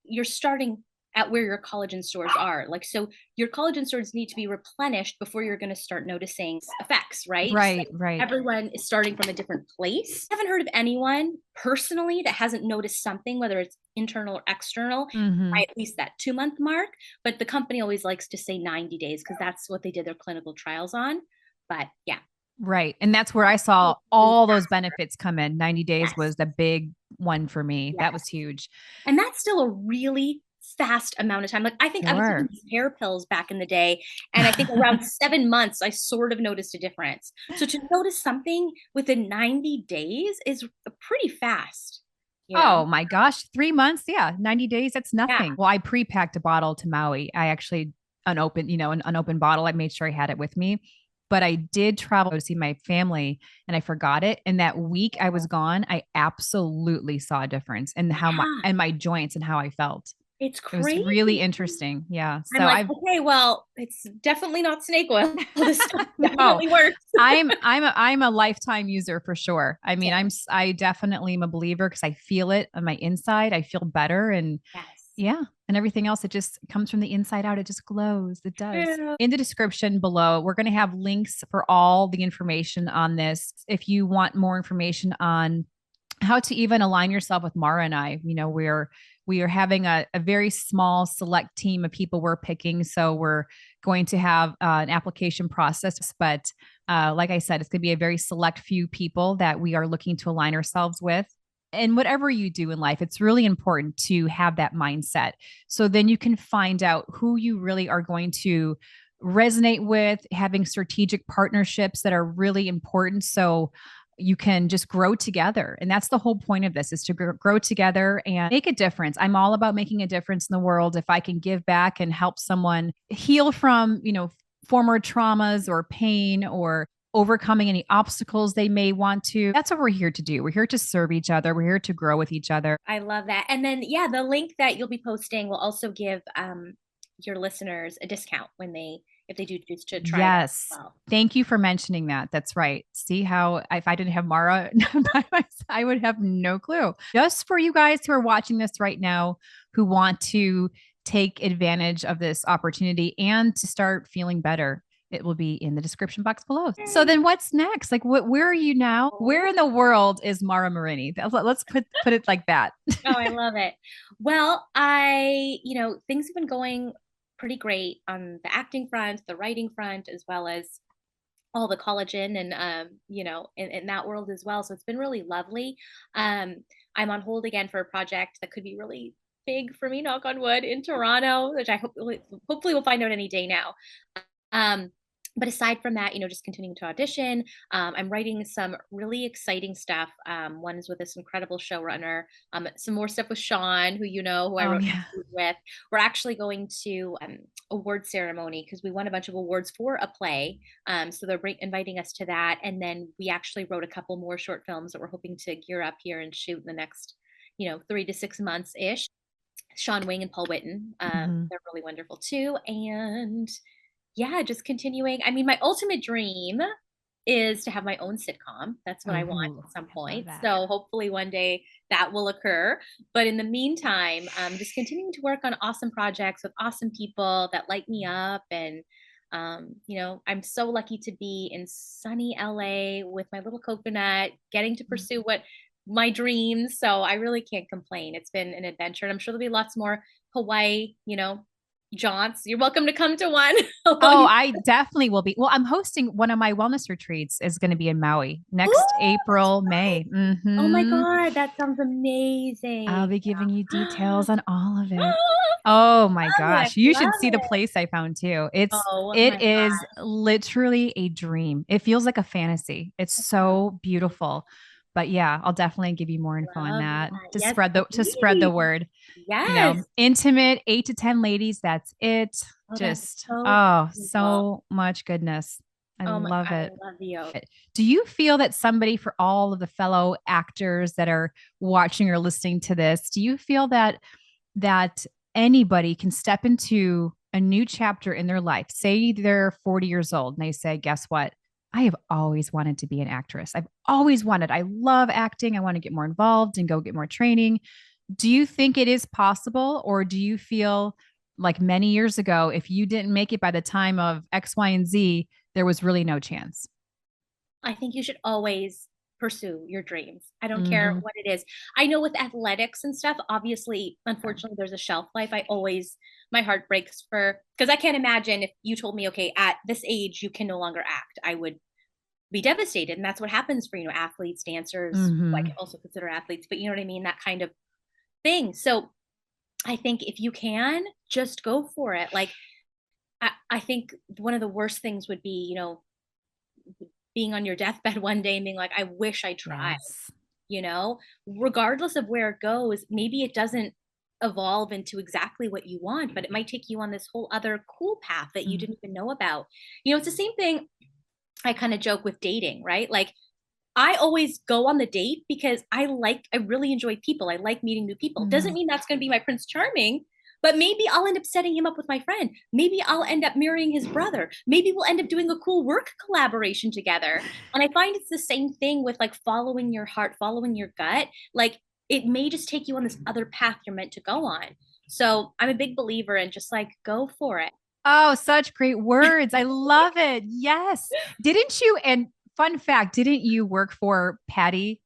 you're starting at where your collagen stores are. Like, so your collagen stores need to be replenished before you're going to start noticing effects, right? So Right, right. everyone is starting from a different place. I haven't heard of anyone personally that hasn't noticed something, whether it's internal or external, Hmm. by at least that 2 month mark. But the company always likes to say 90 days because that's what they did their clinical trials on. But yeah, Right. And that's where I saw really all those fast. benefits come in. 90 days was Yes, the big one for me. That was yes. huge. And that's still a really fast amount of time. Like, I think I was taking Sure. these hair pills back in the day, and I think around 7 months, I sort of noticed a difference. So to notice something within 90 days is pretty fast, you know? Oh my gosh, 3 months. Yeah, 90 days. That's Yeah. nothing. Well, I pre-packed a bottle to Maui. I actually unopened, an unopened bottle. I made sure I had it with me. But I did travel to see my family and I forgot it. And that week I was gone, I absolutely saw a difference in how my Yeah. and my joints and how I felt. It's It was really crazy. interesting. Yeah. I'm So like, I've okay, well, it's definitely not snake oil. This stuff no, definitely works. I'm a lifetime user for sure. I mean, Same. I definitely am a believer because I feel it on my inside. I feel better and Yes. yeah, and everything else it just comes from the inside out. It just glows. It does. True. In the description below, we're going to have links for all the information on this. If you want more information on how to even align yourself with Mara and I. We are having a very small select team of people we're picking. So we're going to have an application process, but like I said, it's going to be a very select few people that we are looking to align ourselves with. And whatever you do in life, it's really important to have that mindset. So then you can find out who you really are going to resonate with, having strategic partnerships that are really important. So you can just grow together. And that's the whole point of this is to grow together and make a difference. I'm all about making a difference in the world. If I can give back and help someone heal from, former traumas or pain or overcoming any obstacles they may want to, that's what we're here to do. We're here to serve each other. We're here to grow with each other. I love that. And then, yeah, the link that you'll be posting will also give your listeners a discount if they do choose to try that as Yes. well. Thank you for mentioning that. That's right. See how if I didn't have Mara by my side, I would have no clue. Just for you guys who are watching this right now, who want to take advantage of this opportunity and to start feeling better, it will be in the description box below. So Yay. then what's next? Like where are you now? Where in the world is Mara Marini? Let's put it like that. Oh, I love it. Well, things have been going pretty great on the acting front, the writing front, as well as all the collagen and in that world as well. So it's been really lovely. I'm on hold again for a project that could be really big for me, knock on wood, in Toronto, which I hopefully will find out any day now. Um, but aside from that, just continuing to audition. I'm writing some really exciting stuff. One is with this incredible showrunner. Some more stuff with Sean, who I Oh wrote yeah. with. We're actually going to award ceremony because we won a bunch of awards for a play. So they're inviting us to that, and then we actually wrote a couple more short films that we're hoping to gear up here and shoot in the next, 3 to 6 months ish. Sean Wing and Paul Whitten. Mhm. They're really wonderful too. And yeah, just continuing. I mean, my ultimate dream is to have my own sitcom. That's what I want Oh, at some I love point. that. So hopefully one day that will occur. But in the meantime, just continuing to work on awesome projects with awesome people that light me up. And, I'm so lucky to be in sunny LA with my little coconut, getting to Mm. pursue what my dreams. So I really can't complain. It's been an adventure. And I'm sure there'll be lots more Hawaii, jaunts. You're welcome to come to one Oh, along. I definitely will be. Well, I'm hosting one of my wellness retreats is going to be in Maui next Ooh, that's April, May. right. Oh my Hmm. God, that sounds I'll amazing. be giving you details on all of it. Oh, Oh my I gosh. You should love see the it. place I found too. It's Oh my it is literally a dream. It feels like a fantasy. It's God, so beautiful. But yeah, I'll definitely give you more info on love that that. to Yes, spread the please. word. Yes. Intimate 8 to 10 ladies. That's it. Oh, that's Just, so oh, beautiful. so much goodness. I Oh my love God, it. I love you. Do you feel that somebody, for all of the fellow actors that are watching or listening to this, do you feel that anybody can step into a new chapter in their life? Say they're 40 years old and they say, guess what? I have always wanted to be an actress. I've always wanted, I love acting. I want to get more involved and go get more training. Do you think it is possible, or do you feel like many years ago, if you didn't make it by the time of X, Y, and Z, there was really no chance? I think you should always pursue your dreams. I don't care Mm-hmm. what it is. I know with athletics and stuff, obviously, unfortunately, there's a shelf life. My heart breaks because I can't imagine if you told me, okay, at this age, you can no longer act. I would be devastated. And that's what happens for, athletes, dancers, who I Mm-hmm. can also consider athletes, but you know what I mean? That kind of thing. So I think if you can, just go for it. Like, I think one of the worst things would be, being on your deathbed one day and being like, I wish I tried, Yes. you know, regardless of where it goes, maybe it doesn't evolve into exactly what you want, but it might take you on this whole other cool path that you Mm. didn't even know about. It's the same thing. I kind of joke with dating, right? Like, I always go on the date because I really enjoy people. I like meeting new people. Doesn't Mm. mean that's going to be my Prince Charming, but maybe I'll end up setting him up with my friend. Maybe I'll end up marrying his brother. Maybe we'll end up doing a cool work collaboration together. And I find it's the same thing with like following your heart, following your gut. Like, it may just take you on this other path you're meant to go on. So I'm a big believer in just like go for it. Oh, such great words. I love it. Yes. Didn't you? And fun fact, didn't you work for Patty,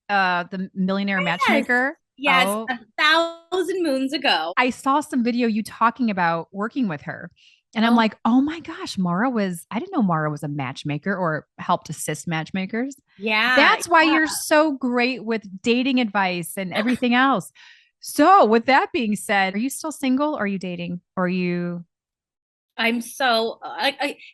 the millionaire Yes. matchmaker? Yes, Oh, 1,000 moons ago. I saw some video you talking about working with her. And I'm Oh, like, oh my gosh, I didn't know Mara was a matchmaker or helped assist matchmakers. yeah. That's why you're so great with dating advice and everything else. So, with that being said, are you still single? Or are you dating? Or are you? I'm so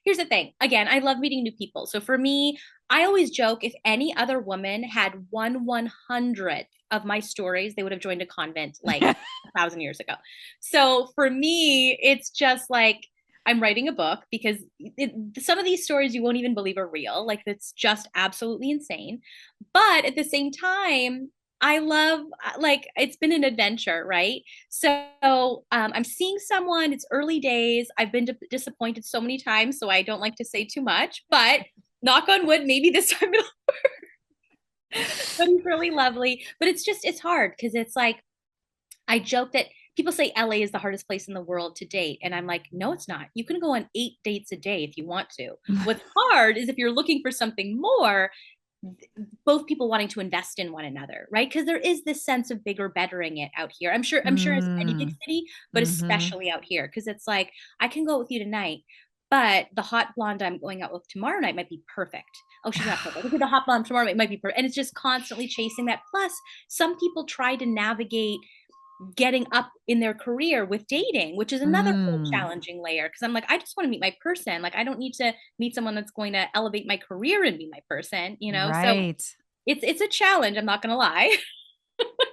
here's the thing. Again, I love meeting new people. So for me, I always joke if any other woman had 1/100th of my stories, they would have joined a convent like 1,000 years ago. So for me, it's just like I'm writing a book because some of these stories you won't even believe are real. Like it's just absolutely insane. But at the same time, I love like it's been an adventure, right? So I'm seeing someone. It's early days. I've been disappointed so many times, so I don't like to say too much. But knock on wood, maybe this time it'll. But he's really lovely. But it's hard because it's like I joke that people say LA is the hardest place in the world to date, and I'm like, no, it's not. You can go on 8 dates a day if you want to. What's hard is if you're looking for something more, both people wanting to invest in one another, right? Because there is this sense of bigger bettering it out here. I'm sure as any big Mm, city, but mm-hmm. especially out here because it's like I can go with you tonight, but the hot blonde I'm going out with tomorrow night might be perfect. Oh, she's not perfect. Okay, the hot blonde tomorrow night might be perfect, and it's just constantly chasing that. Plus, some people try to navigate getting up in their career with dating, which is another whole Mm, challenging layer. Cause I'm like, I just want to meet my person. Like, I don't need to meet someone that's going to elevate my career and be my person, you know? So right. it's a challenge. I'm not going to lie.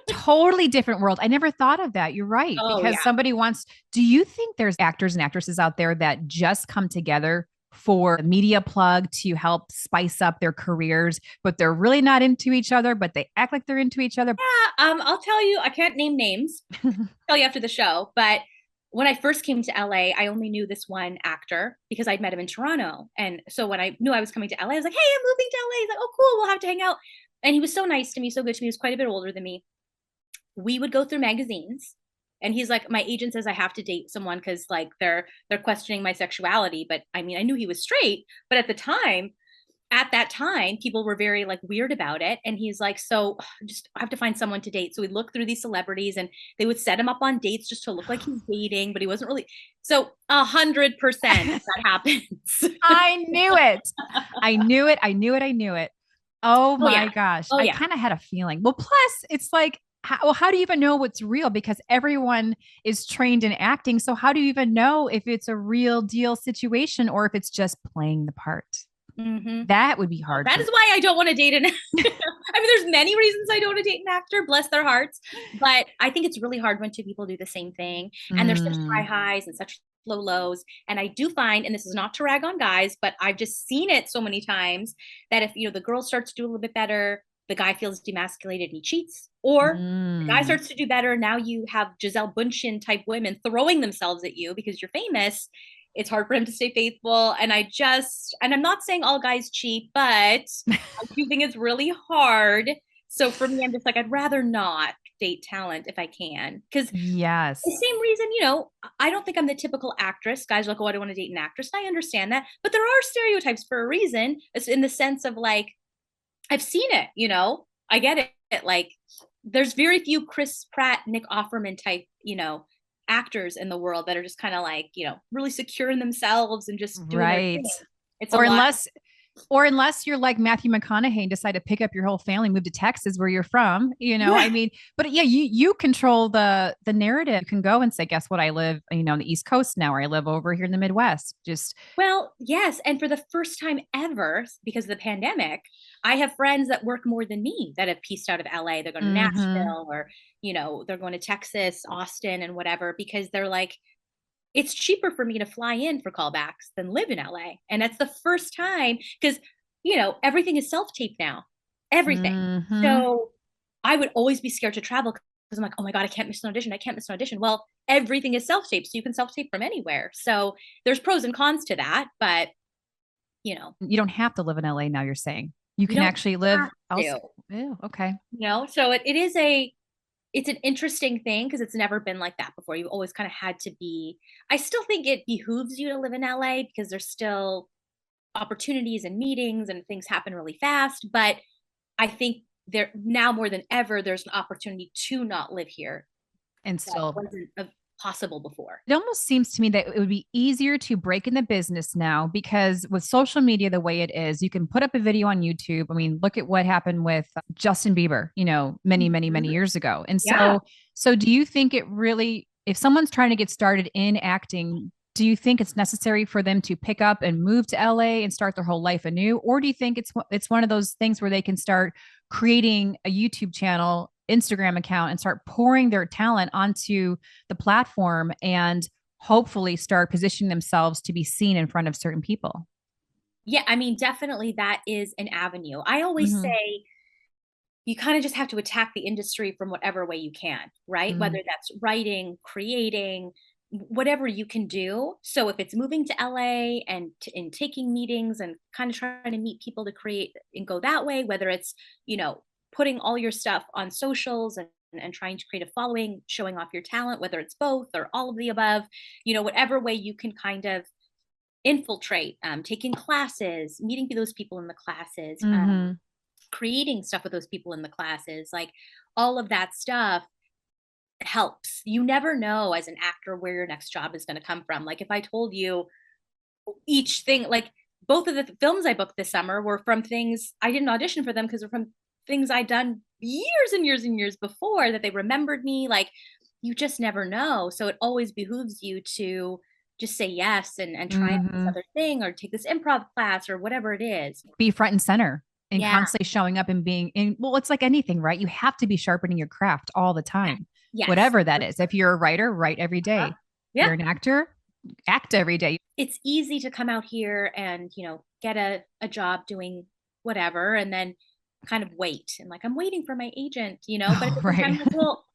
Totally different world. I never thought of that. You're right. Oh Because yeah. somebody wants, do you think there's actors and actresses out there that just come together for a media plug to help spice up their careers, but they're really not into each other, but they act like they're into each other? I'll tell you, I can't name names. Tell you after the show, but when I first came to LA, I only knew this one actor because I'd met him in Toronto. And so when I knew I was coming to LA, I was like, hey, I'm moving to LA. He's like, oh, cool, we'll have to hang out. And he was so nice to me, so good to me. He was quite a bit older than me. We would go through magazines. And he's like, my agent says I have to date someone because like they're questioning my sexuality. But I mean, I knew he was straight, but at that time, people were very like weird about it. And he's like, so just I have to find someone to date. So we'd look through these celebrities and they would set him up on dates just to look like he's dating, but he wasn't really. So 100% that happens. I knew it. I knew it. I knew it. I knew it. Oh Oh yeah. my gosh. Oh I yeah. kind of had a feeling. Well, plus it's like, how do you even know what's real? Because everyone is trained in acting. So how do you even know if it's a real deal situation or if it's just playing the part? Mm-hmm. That would be hard That for is why I don't want to date an I mean, there's many reasons I don't want to date an actor, bless their hearts. But I think it's really hard when two people do the same thing and there's such high mm, highs and such low lows. And I do find, and this is not to rag on guys, but I've just seen it so many times that if the girl starts to do a little bit better, the guy feels demasculated and he cheats. Or the guy mm. starts to do better. Now you have Giselle Bundchen type women throwing themselves at you because you're famous. It's hard for him to stay faithful. And I'm not saying all guys cheat, but I do think it's really hard. So for me, I'm just like, I'd rather not date talent if I can. Because the Yes. same reason, I don't think I'm the typical actress. Guys are like, oh, I don't want to date an actress. And I understand that. But there are stereotypes for a reason. It's in the sense of like, I've seen it. I get it. Like, there's very few Chris Pratt, Nick Offerman type, actors in the world that are just kind of like, really secure in themselves and just doing their Right. thing. It's a Or lot. unless you're like Matthew McConaughey and decide to pick up your whole family, move to Texas where you're from, I Yeah. mean, but yeah, you control the narrative. You can go and say, guess what? I live, on the East Coast now, or I live over here in the Midwest. Just Well, yes. And for the first time ever, because of the pandemic, I have friends that work more than me that have pieced out of LA. They're going to mm-hmm. Nashville or, they're going to Texas, Austin, and whatever, because they're like, it's cheaper for me to fly in for callbacks than live in LA. And that's the first time because, everything is self tape now, everything. Mm-hmm. So I would always be scared to travel because I'm like, oh my God, I can't miss an audition. I can't miss an audition. Well, everything is self tape. So you can self tape from anywhere. So there's pros and cons to that. But, you know, You don't have to live in LA now, you're saying. You you can don't actually live have else. to, Oh, okay. so it's an interesting thing because it's never been like that before. You've always kind of had to be. I still think it behooves you to live in LA because there's still opportunities and meetings and things happen really fast. But I think there now more than ever, there's an opportunity to not live here And that still, wasn't possible before. it almost seems to me that it would be easier to break in the business now because with social media the way it is, you can put up a video on YouTube. I mean, look at what happened with Justin Bieber, many, many, many Mhm. years ago. And Yeah. so do you think it really, if someone's trying to get started in acting, do you think it's necessary for them to pick up and move to LA and start their whole life anew, or do you think it's one of those things where they can start creating a YouTube channel, Instagram account, and start pouring their talent onto the platform and hopefully start positioning themselves to be seen in front of certain people? Yeah. I mean, definitely that is an avenue. I always Mm-hmm. say you kind of just have to attack the industry from whatever way you can, right? Mm-hmm. Whether that's writing, creating, whatever you can do. So if it's moving to LA and taking meetings and kind of trying to meet people to create and go that way, whether it's, putting all your stuff on socials and trying to create a following, showing off your talent, whether it's both or all of the above, whatever way you can kind of infiltrate, taking classes, meeting those people in the classes, Mm-hmm. creating stuff with those people in the classes, like all of that stuff helps. You never know as an actor where your next job is going to come from. Like if I told you each thing, like both of the films I booked this summer were from things I didn't audition for them because they're from things I'd done years and years and years before that they remembered me. Like you just never know. So it always behooves you to just say yes and try out this Hmm. other thing or take this improv class or whatever it is. Be front and center and Yeah. constantly showing up and being in. Well, it's like anything, right? You have to be sharpening your craft all the time, Yes. whatever that is. If you're a writer, write every Uh-huh. day. If Yeah. you're an actor, act every day. It's easy to come out here and, get a job doing whatever and then kind of wait. And like, I'm waiting for my agent, but at Oh, the same time, right. I'm like, well,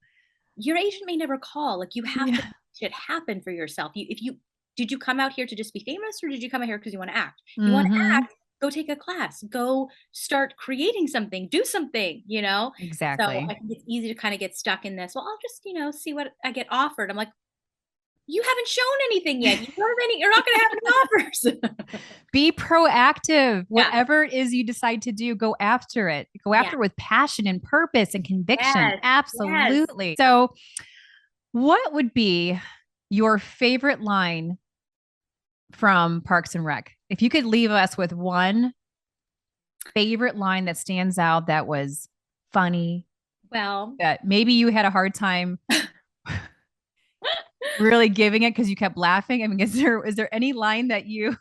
your agent may never call. Like you have to Yeah. make shit happen for yourself. If you did you come out here to just be famous or did you come out here because you want to act? If you want to Hmm. act, go take a class, go start creating something, do something. So I Exactly. think it's easy to kind of get stuck in this. Well, I'll just, see what I get offered. I'm like, you haven't shown anything yet. You're not gonna have any offers. Be proactive. Yeah. Whatever it is you decide to do, go after it. Go Yeah. after it with passion and purpose and conviction. Yes. Yes. Absolutely. So, what would be your favorite line from Parks and Rec? If you could leave us with one favorite line that stands out that was funny, Well, that maybe you had a hard time really giving it because you kept laughing. I mean, is there any line that you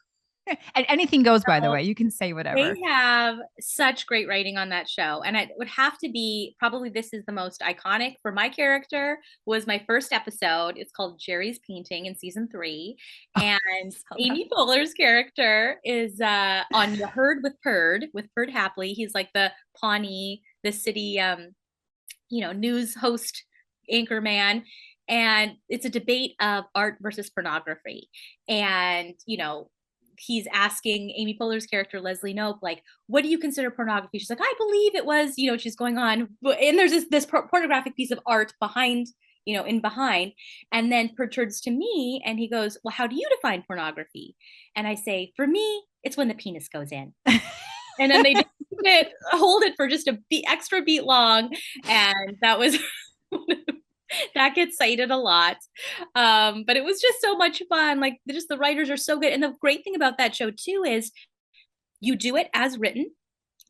and anything goes, by the way, you can say they whatever. have such great writing on that show, and it would have to be probably this is the most iconic for my character was my first episode. It's called Jerry's Painting in season 3, Oh, and so that- Amy Poehler's character is on the herd with Perd Hapley. He's like the Pawnee, the city, news host anchor man. And it's a debate of art versus pornography. And, he's asking Amy Poehler's character, Leslie Knope, like, what do you consider pornography? She's like, I believe it was, she's going on. And there's this pornographic piece of art behind, in behind. And then Perd turns to me and he goes, well, how do you define pornography? And I say, for me, it's when the penis goes in. And then they just hold it for just a extra beat long. And that was that gets cited a lot. But it was just so much fun. Like just the writers are so good. And the great thing about that show too is you do it as written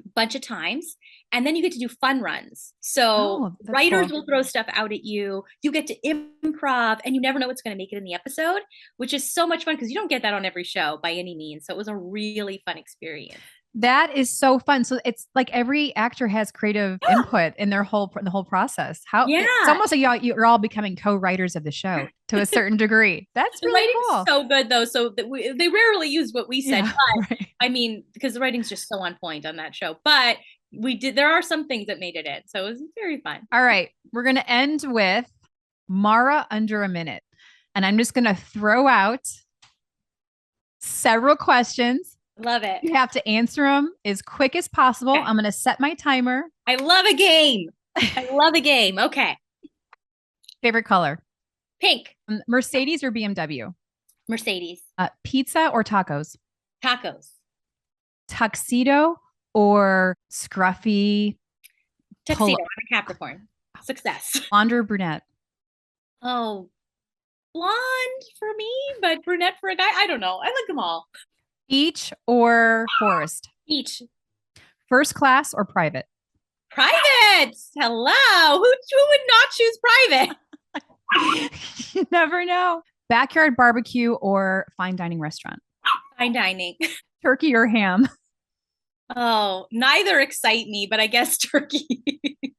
a bunch of times and then you get to do fun runs. So Oh, that's writers cool. will throw stuff out at you. You get to improv and you never know what's going to make it in the episode, which is so much fun because you don't get that on every show by any means. So it was a really fun experience. That is so fun. So it's like every actor has creative Yeah. input in the whole process. It's Yeah. almost like you're all becoming co-writers of the show to a certain degree. That's The really writing's cool. so good though. So that they rarely use what we said, Yeah, but right. I mean, because the writing's just so on point on that show. But there are some things that made it in. So it was very fun. All right. We're going to end with Mara under a minute. And I'm just going to throw out several questions. Love it. You have to answer them as quick as possible. Okay. I'm going to set my timer. I love a game. I love a game. Okay. Favorite color? Pink. Mercedes or BMW? Mercedes. Pizza or tacos? Tacos. Tuxedo or scruffy? Tuxedo. I'm a Capricorn. Success. Blonde or brunette? Oh, blonde for me, but brunette for a guy. I don't know. I like them all. Beach or forest? Beach. First class or private? Private. Hello. Who would not choose private? You never know. Backyard barbecue or fine dining restaurant? Fine dining. Turkey or ham? Oh, neither excite me, but I guess turkey.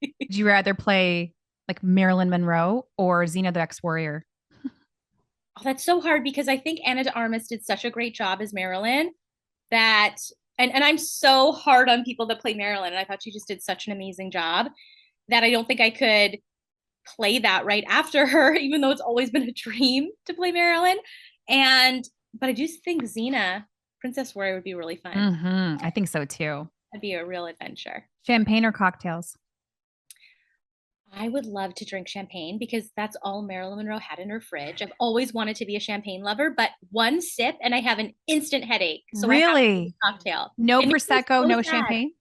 Would you rather play like Marilyn Monroe or Xena the Ex-Warrior? Oh, that's so hard because I think Anna de Armas did such a great job as Marilyn that and I'm so hard on people that play Marilyn, and I thought she just did such an amazing job that I don't think I could play that right after her, even though it's always been a dream to play Marilyn. But I do think Xena, Princess Warrior would be really fun. Mm-hmm. I think so too. That'd be a real adventure. Champagne or cocktails? I would love to drink champagne because that's all Marilyn Monroe had in her fridge. I've always wanted to be a champagne lover, but one sip and I have an instant headache. So I have to Really? do a cocktail. No It makes me Prosecco, so no sad. champagne?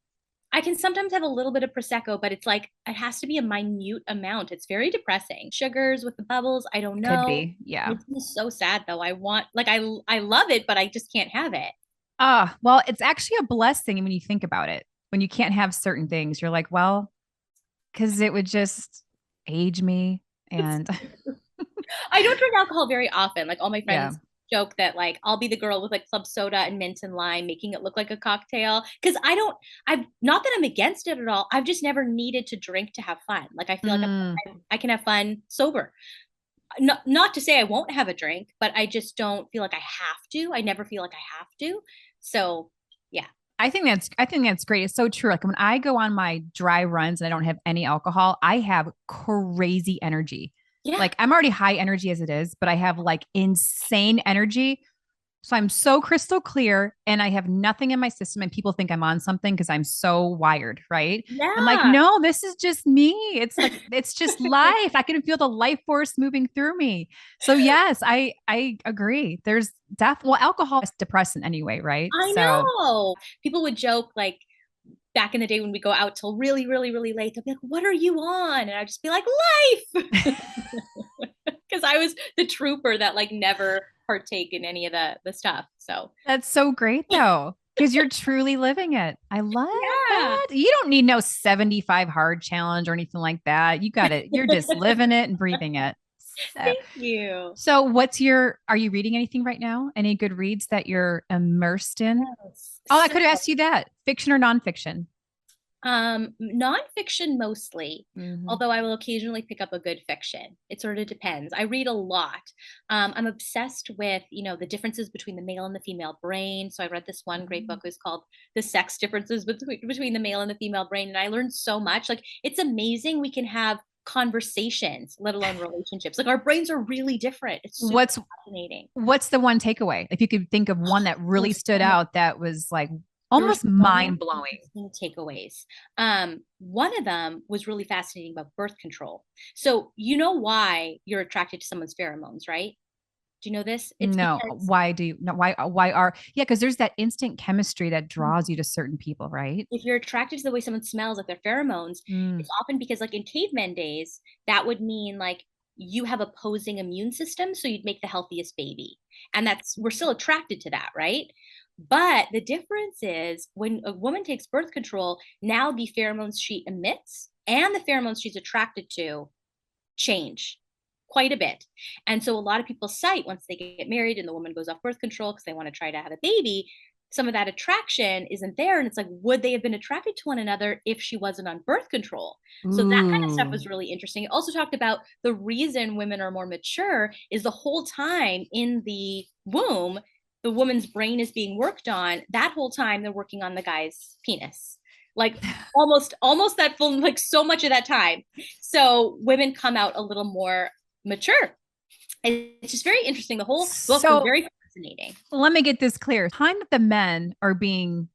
I can sometimes have a little bit of Prosecco, but it's like it has to be a minute amount. It's very depressing. Sugars with the bubbles, I don't know. Could be. Yeah. It's just so sad though. I love it, but I just can't have it. Well, it's actually a blessing when you think about it. When you can't have certain things, you're like, well, because it would just age me And I don't drink alcohol very often. Like all my yeah. friends joke that like I'll be the girl with like club soda and mint and lime, making it look like a cocktail. Because I've not that I'm against it at all. I've just never needed to drink to have fun. Like I feel like Mm. I can have fun sober. Not to say I won't have a drink, but I just don't feel like I have to. I never feel like I have to. So yeah. I think that's great. It's so true. Like when I go on my dry runs and I don't have any alcohol, I have crazy energy. Yeah. Like I'm already high energy as it is, but I have like insane energy. So I'm so crystal clear and I have nothing in my system and people think I'm on something because I'm so wired, right? I'm like, Yeah. no, this is just me. It's like it's just life. I can feel the life force moving through me. So yes, I agree. There's well, alcohol is depressant anyway, right? I So know. People would joke like back in the day when we go out till really, really, really late, they'll be like, "What are you on?" And I'd just be like, "Life," because I was the trooper that like never partake in any of the stuff. So that's so great though. Because you're truly living it. I love yeah, that. You don't need no 75 hard challenge or anything like that. You got it. You're just living it and breathing it. So, thank you. So are you reading anything right now? Any good reads that you're immersed in? Yes. Oh, I So could have asked you that. Fiction or nonfiction? nonfiction mostly, Hmm. although I will occasionally pick up a good fiction. It sort of depends. I read a lot. I'm obsessed with, the differences between the male and the female brain. So I read this one great book. It was called The Sex Differences Between the Male and the Female Brain. And I learned so much. Like, it's amazing we can have conversations, let alone relationships. Like, our brains are really different. It's super What's fascinating. what's the one takeaway? If you could think of one that really There's stood so out that was like there were almost so many mind blowing. interesting takeaways. One of them was really fascinating about birth control. So you know why you're attracted to someone's pheromones, right? Do you know this? It's No, because why do you no why are yeah, because there's that instant chemistry that mm, draws you to certain people, right? if you're attracted to the way someone smells, like their pheromones, Mm. it's often because, like in caveman days, that would mean like you have opposing immune system, so you'd make the healthiest baby. And that's we're still attracted to that, right? But the difference is when a woman takes birth control, now the pheromones she emits and the pheromones she's attracted to change quite a bit. And so a lot of people cite once they get married and the woman goes off birth control because they want to try to have a baby, some of that attraction isn't there. And it's like, would they have been attracted to one another if she wasn't on birth control? So that kind of stuff Ooh. was really interesting. It also talked about the reason women are more mature is the whole time in the womb, the woman's brain is being worked on. That whole time they're working on the guy's penis. Like almost that full, like so much of that time. So women come out a little more mature. It's just very interesting. The whole book was So very fascinating. let me get this clear. Time that the men are being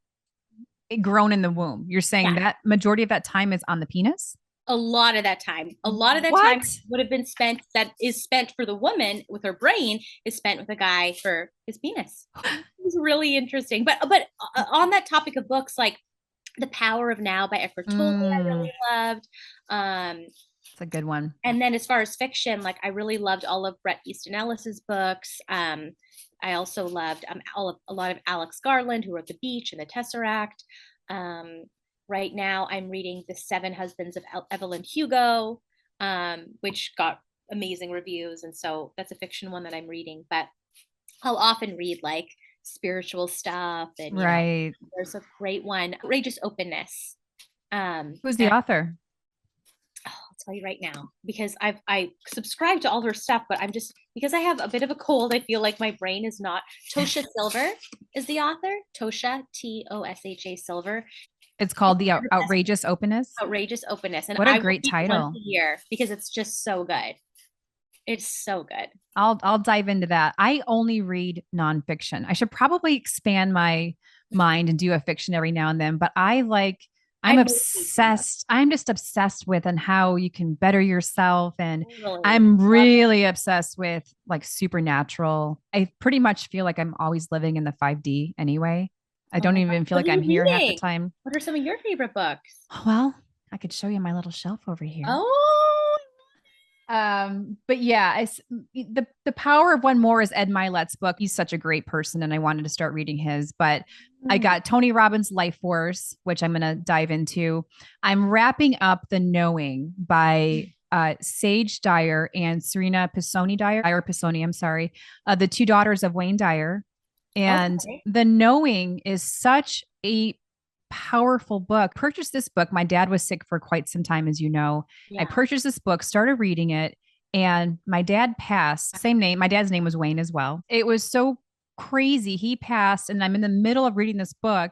grown in the womb, you're saying Yeah. that majority of that time is on the penis? A lot of that time, a lot of that time What? would have been spent that is spent for the woman with her brain is spent with a guy for his penis. It was really interesting. But on that topic of books, like The Power of Now by Eckhart Tolle, I Mm, really loved. Um, it's a good one. and then as far as fiction, like I really loved all of Bret Easton Ellis's books. I also loved a lot of Alex Garland, who wrote The Beach and The Tesseract. Um, right now, I'm reading The Seven Husbands of Evelyn Hugo, which got amazing reviews, and so that's a fiction one that I'm reading. But I'll often read like spiritual stuff, and Right. there's a great one, Courageous Openness. Who's the And author? I'll tell you right now because I subscribe to all her stuff, but I'm just because I have a bit of a cold, I feel like my brain is not. Tosha Silver is the author. Tosha Tosha Silver. It's It's called The the best Outrageous Openness. outrageous openness, and What a I will great read it once title. a year because it's just so good. It's so good. I'll dive into that. I only read nonfiction. I should probably expand my mind and do a fiction every now and then, but I'm I mostly do that. obsessed. I'm just obsessed with and how you can better yourself. And Totally I'm love really obsessed with like supernatural. I pretty much feel like I'm always living in the 5D anyway. I it. Oh don't my god, even feel what are like I'm you here half the reading? time. What are some of your favorite books? Well, I could show you my little shelf over here. Oh, But yeah, the power of one more is Ed Milet's book. He's such a great person, and I wanted to start reading his. But I mm, got Tony Robbins' Life Force, which I'm gonna dive into. I'm wrapping up The Knowing by Sage Dyer and Serena Pisoni, I'm sorry, the two daughters of Wayne Dyer. And Okay. The Knowing is such a powerful book. Purchased this book. My dad was sick for quite some time, as you know. I Yeah. purchased this book, started reading it, and my dad passed. Same name. My dad's name was Wayne as well. It was so crazy. He passed, and I'm in the middle of reading this book.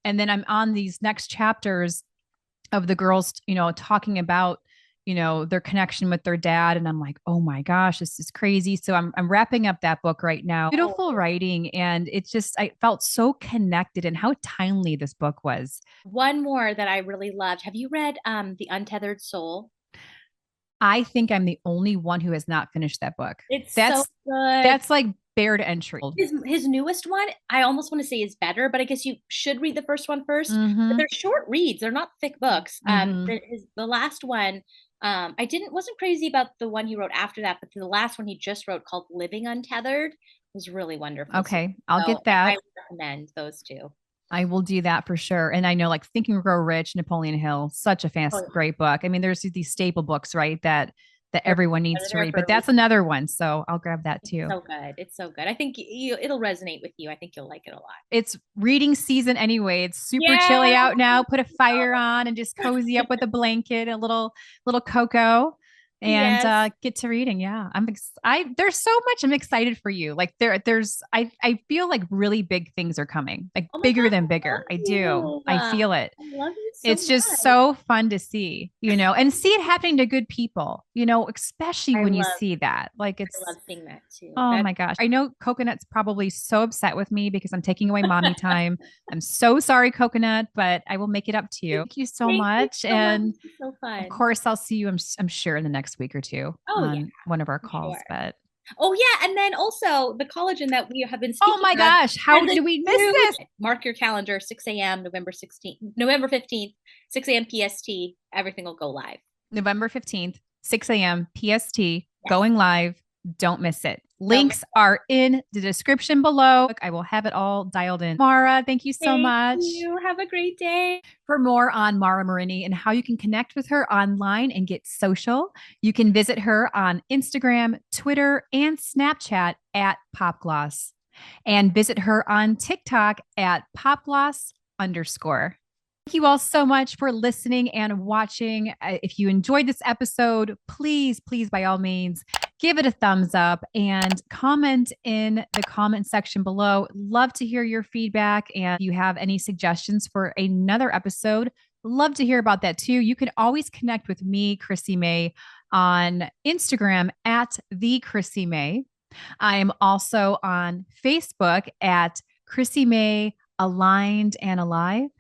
And then I'm on these next chapters of the girls, talking about, their connection with their dad. And I'm like, oh my gosh, this is crazy. So I'm wrapping up that book right now. Beautiful Oh, writing. And it's just, I felt so connected and how timely this book was. one more that I really loved. Have you read The Untethered Soul? I think I'm the only one who has not finished that book. It's so That's, good. that's like bare to entry. His newest one, I almost want to say is better, but I guess you should read the first one first. But Mm-hmm. they're short reads; they're not thick books. Mm-hmm. The last one, wasn't crazy about the one he wrote after that, but the last one he just wrote called Living Untethered was really wonderful too. Okay. I'll So get I that. highly recommend those two. I will do that for sure. And I know like Think and Grow Rich, Napoleon Hill, such a Oh, yeah. great book. I mean, there's these staple books, right? That They're everyone needs to there read, for but a reason. that's another one. So I'll grab that It's too. so good. It's so good. I think it'll resonate with you. I think you'll like it a lot. It's reading season anyway. It's super chilly Yeah. out now. Put a fire on and just cozy up with a blanket, a little cocoa, and Yes. get to reading. Yeah, there's so much I'm excited for you. Like I feel like really big things are coming, like Oh my bigger gosh, than I bigger. love I do. you. I feel it. I love you so It's just much. so fun to see, and see it happening to good people, especially I when you love see that. Like I it's, love seeing that too. oh That's my gosh. I know Coconut's probably so upset with me because I'm taking away mommy time. I'm so sorry, Coconut, but I will make it up to you. Thank you so Thank you much. so much. And This is so of fun. course, I'll see you, I'm sure, in the next week or two Oh yeah, on one of our for calls. sure. But Oh yeah, and then also the collagen that we have been oh speaking my of gosh, how has a did we miss huge this? mark your calendar, 6 a.m. November 15th, 6 a.m. PST. Everything will go live. November 15th, 6 a.m. PST, Yes. going live. Don't miss it. Don't miss Links are in the description below. I will have it all dialed in. Mara, thank you so Thank much. you. Have a great day. For more on Mara Marini and how you can connect with her online and get social, you can visit her on Instagram, Twitter, and Snapchat at Popgloss, and visit her on TikTok at popgloss_. Thank you all so much for listening and watching. If you enjoyed this episode, please, by all means, give it a thumbs up and comment in the comment section below. Love to hear your feedback. And if you have any suggestions for another episode, love to hear about that too. You can always connect with me, Chrissy May, on Instagram at the Chrissy May. I am also on Facebook at Chrissy May Aligned and Alive.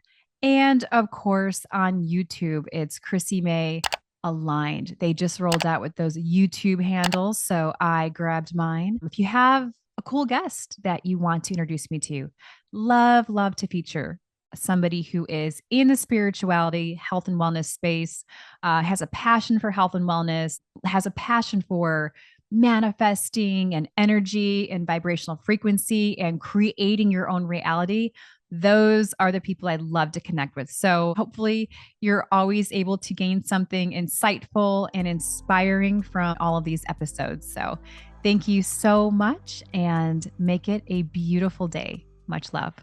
And of course, on YouTube, it's Chrissy May Aligned. They just rolled out with those YouTube handles. So I grabbed mine. If you have a cool guest that you want to introduce me to, love to feature somebody who is in the spirituality, health, and wellness space, has a passion for health and wellness, has a passion for manifesting and energy and vibrational frequency and creating your own reality. Those are the people I'd love to connect with. So hopefully you're always able to gain something insightful and inspiring from all of these episodes. So thank you so much and make it a beautiful day. Much love.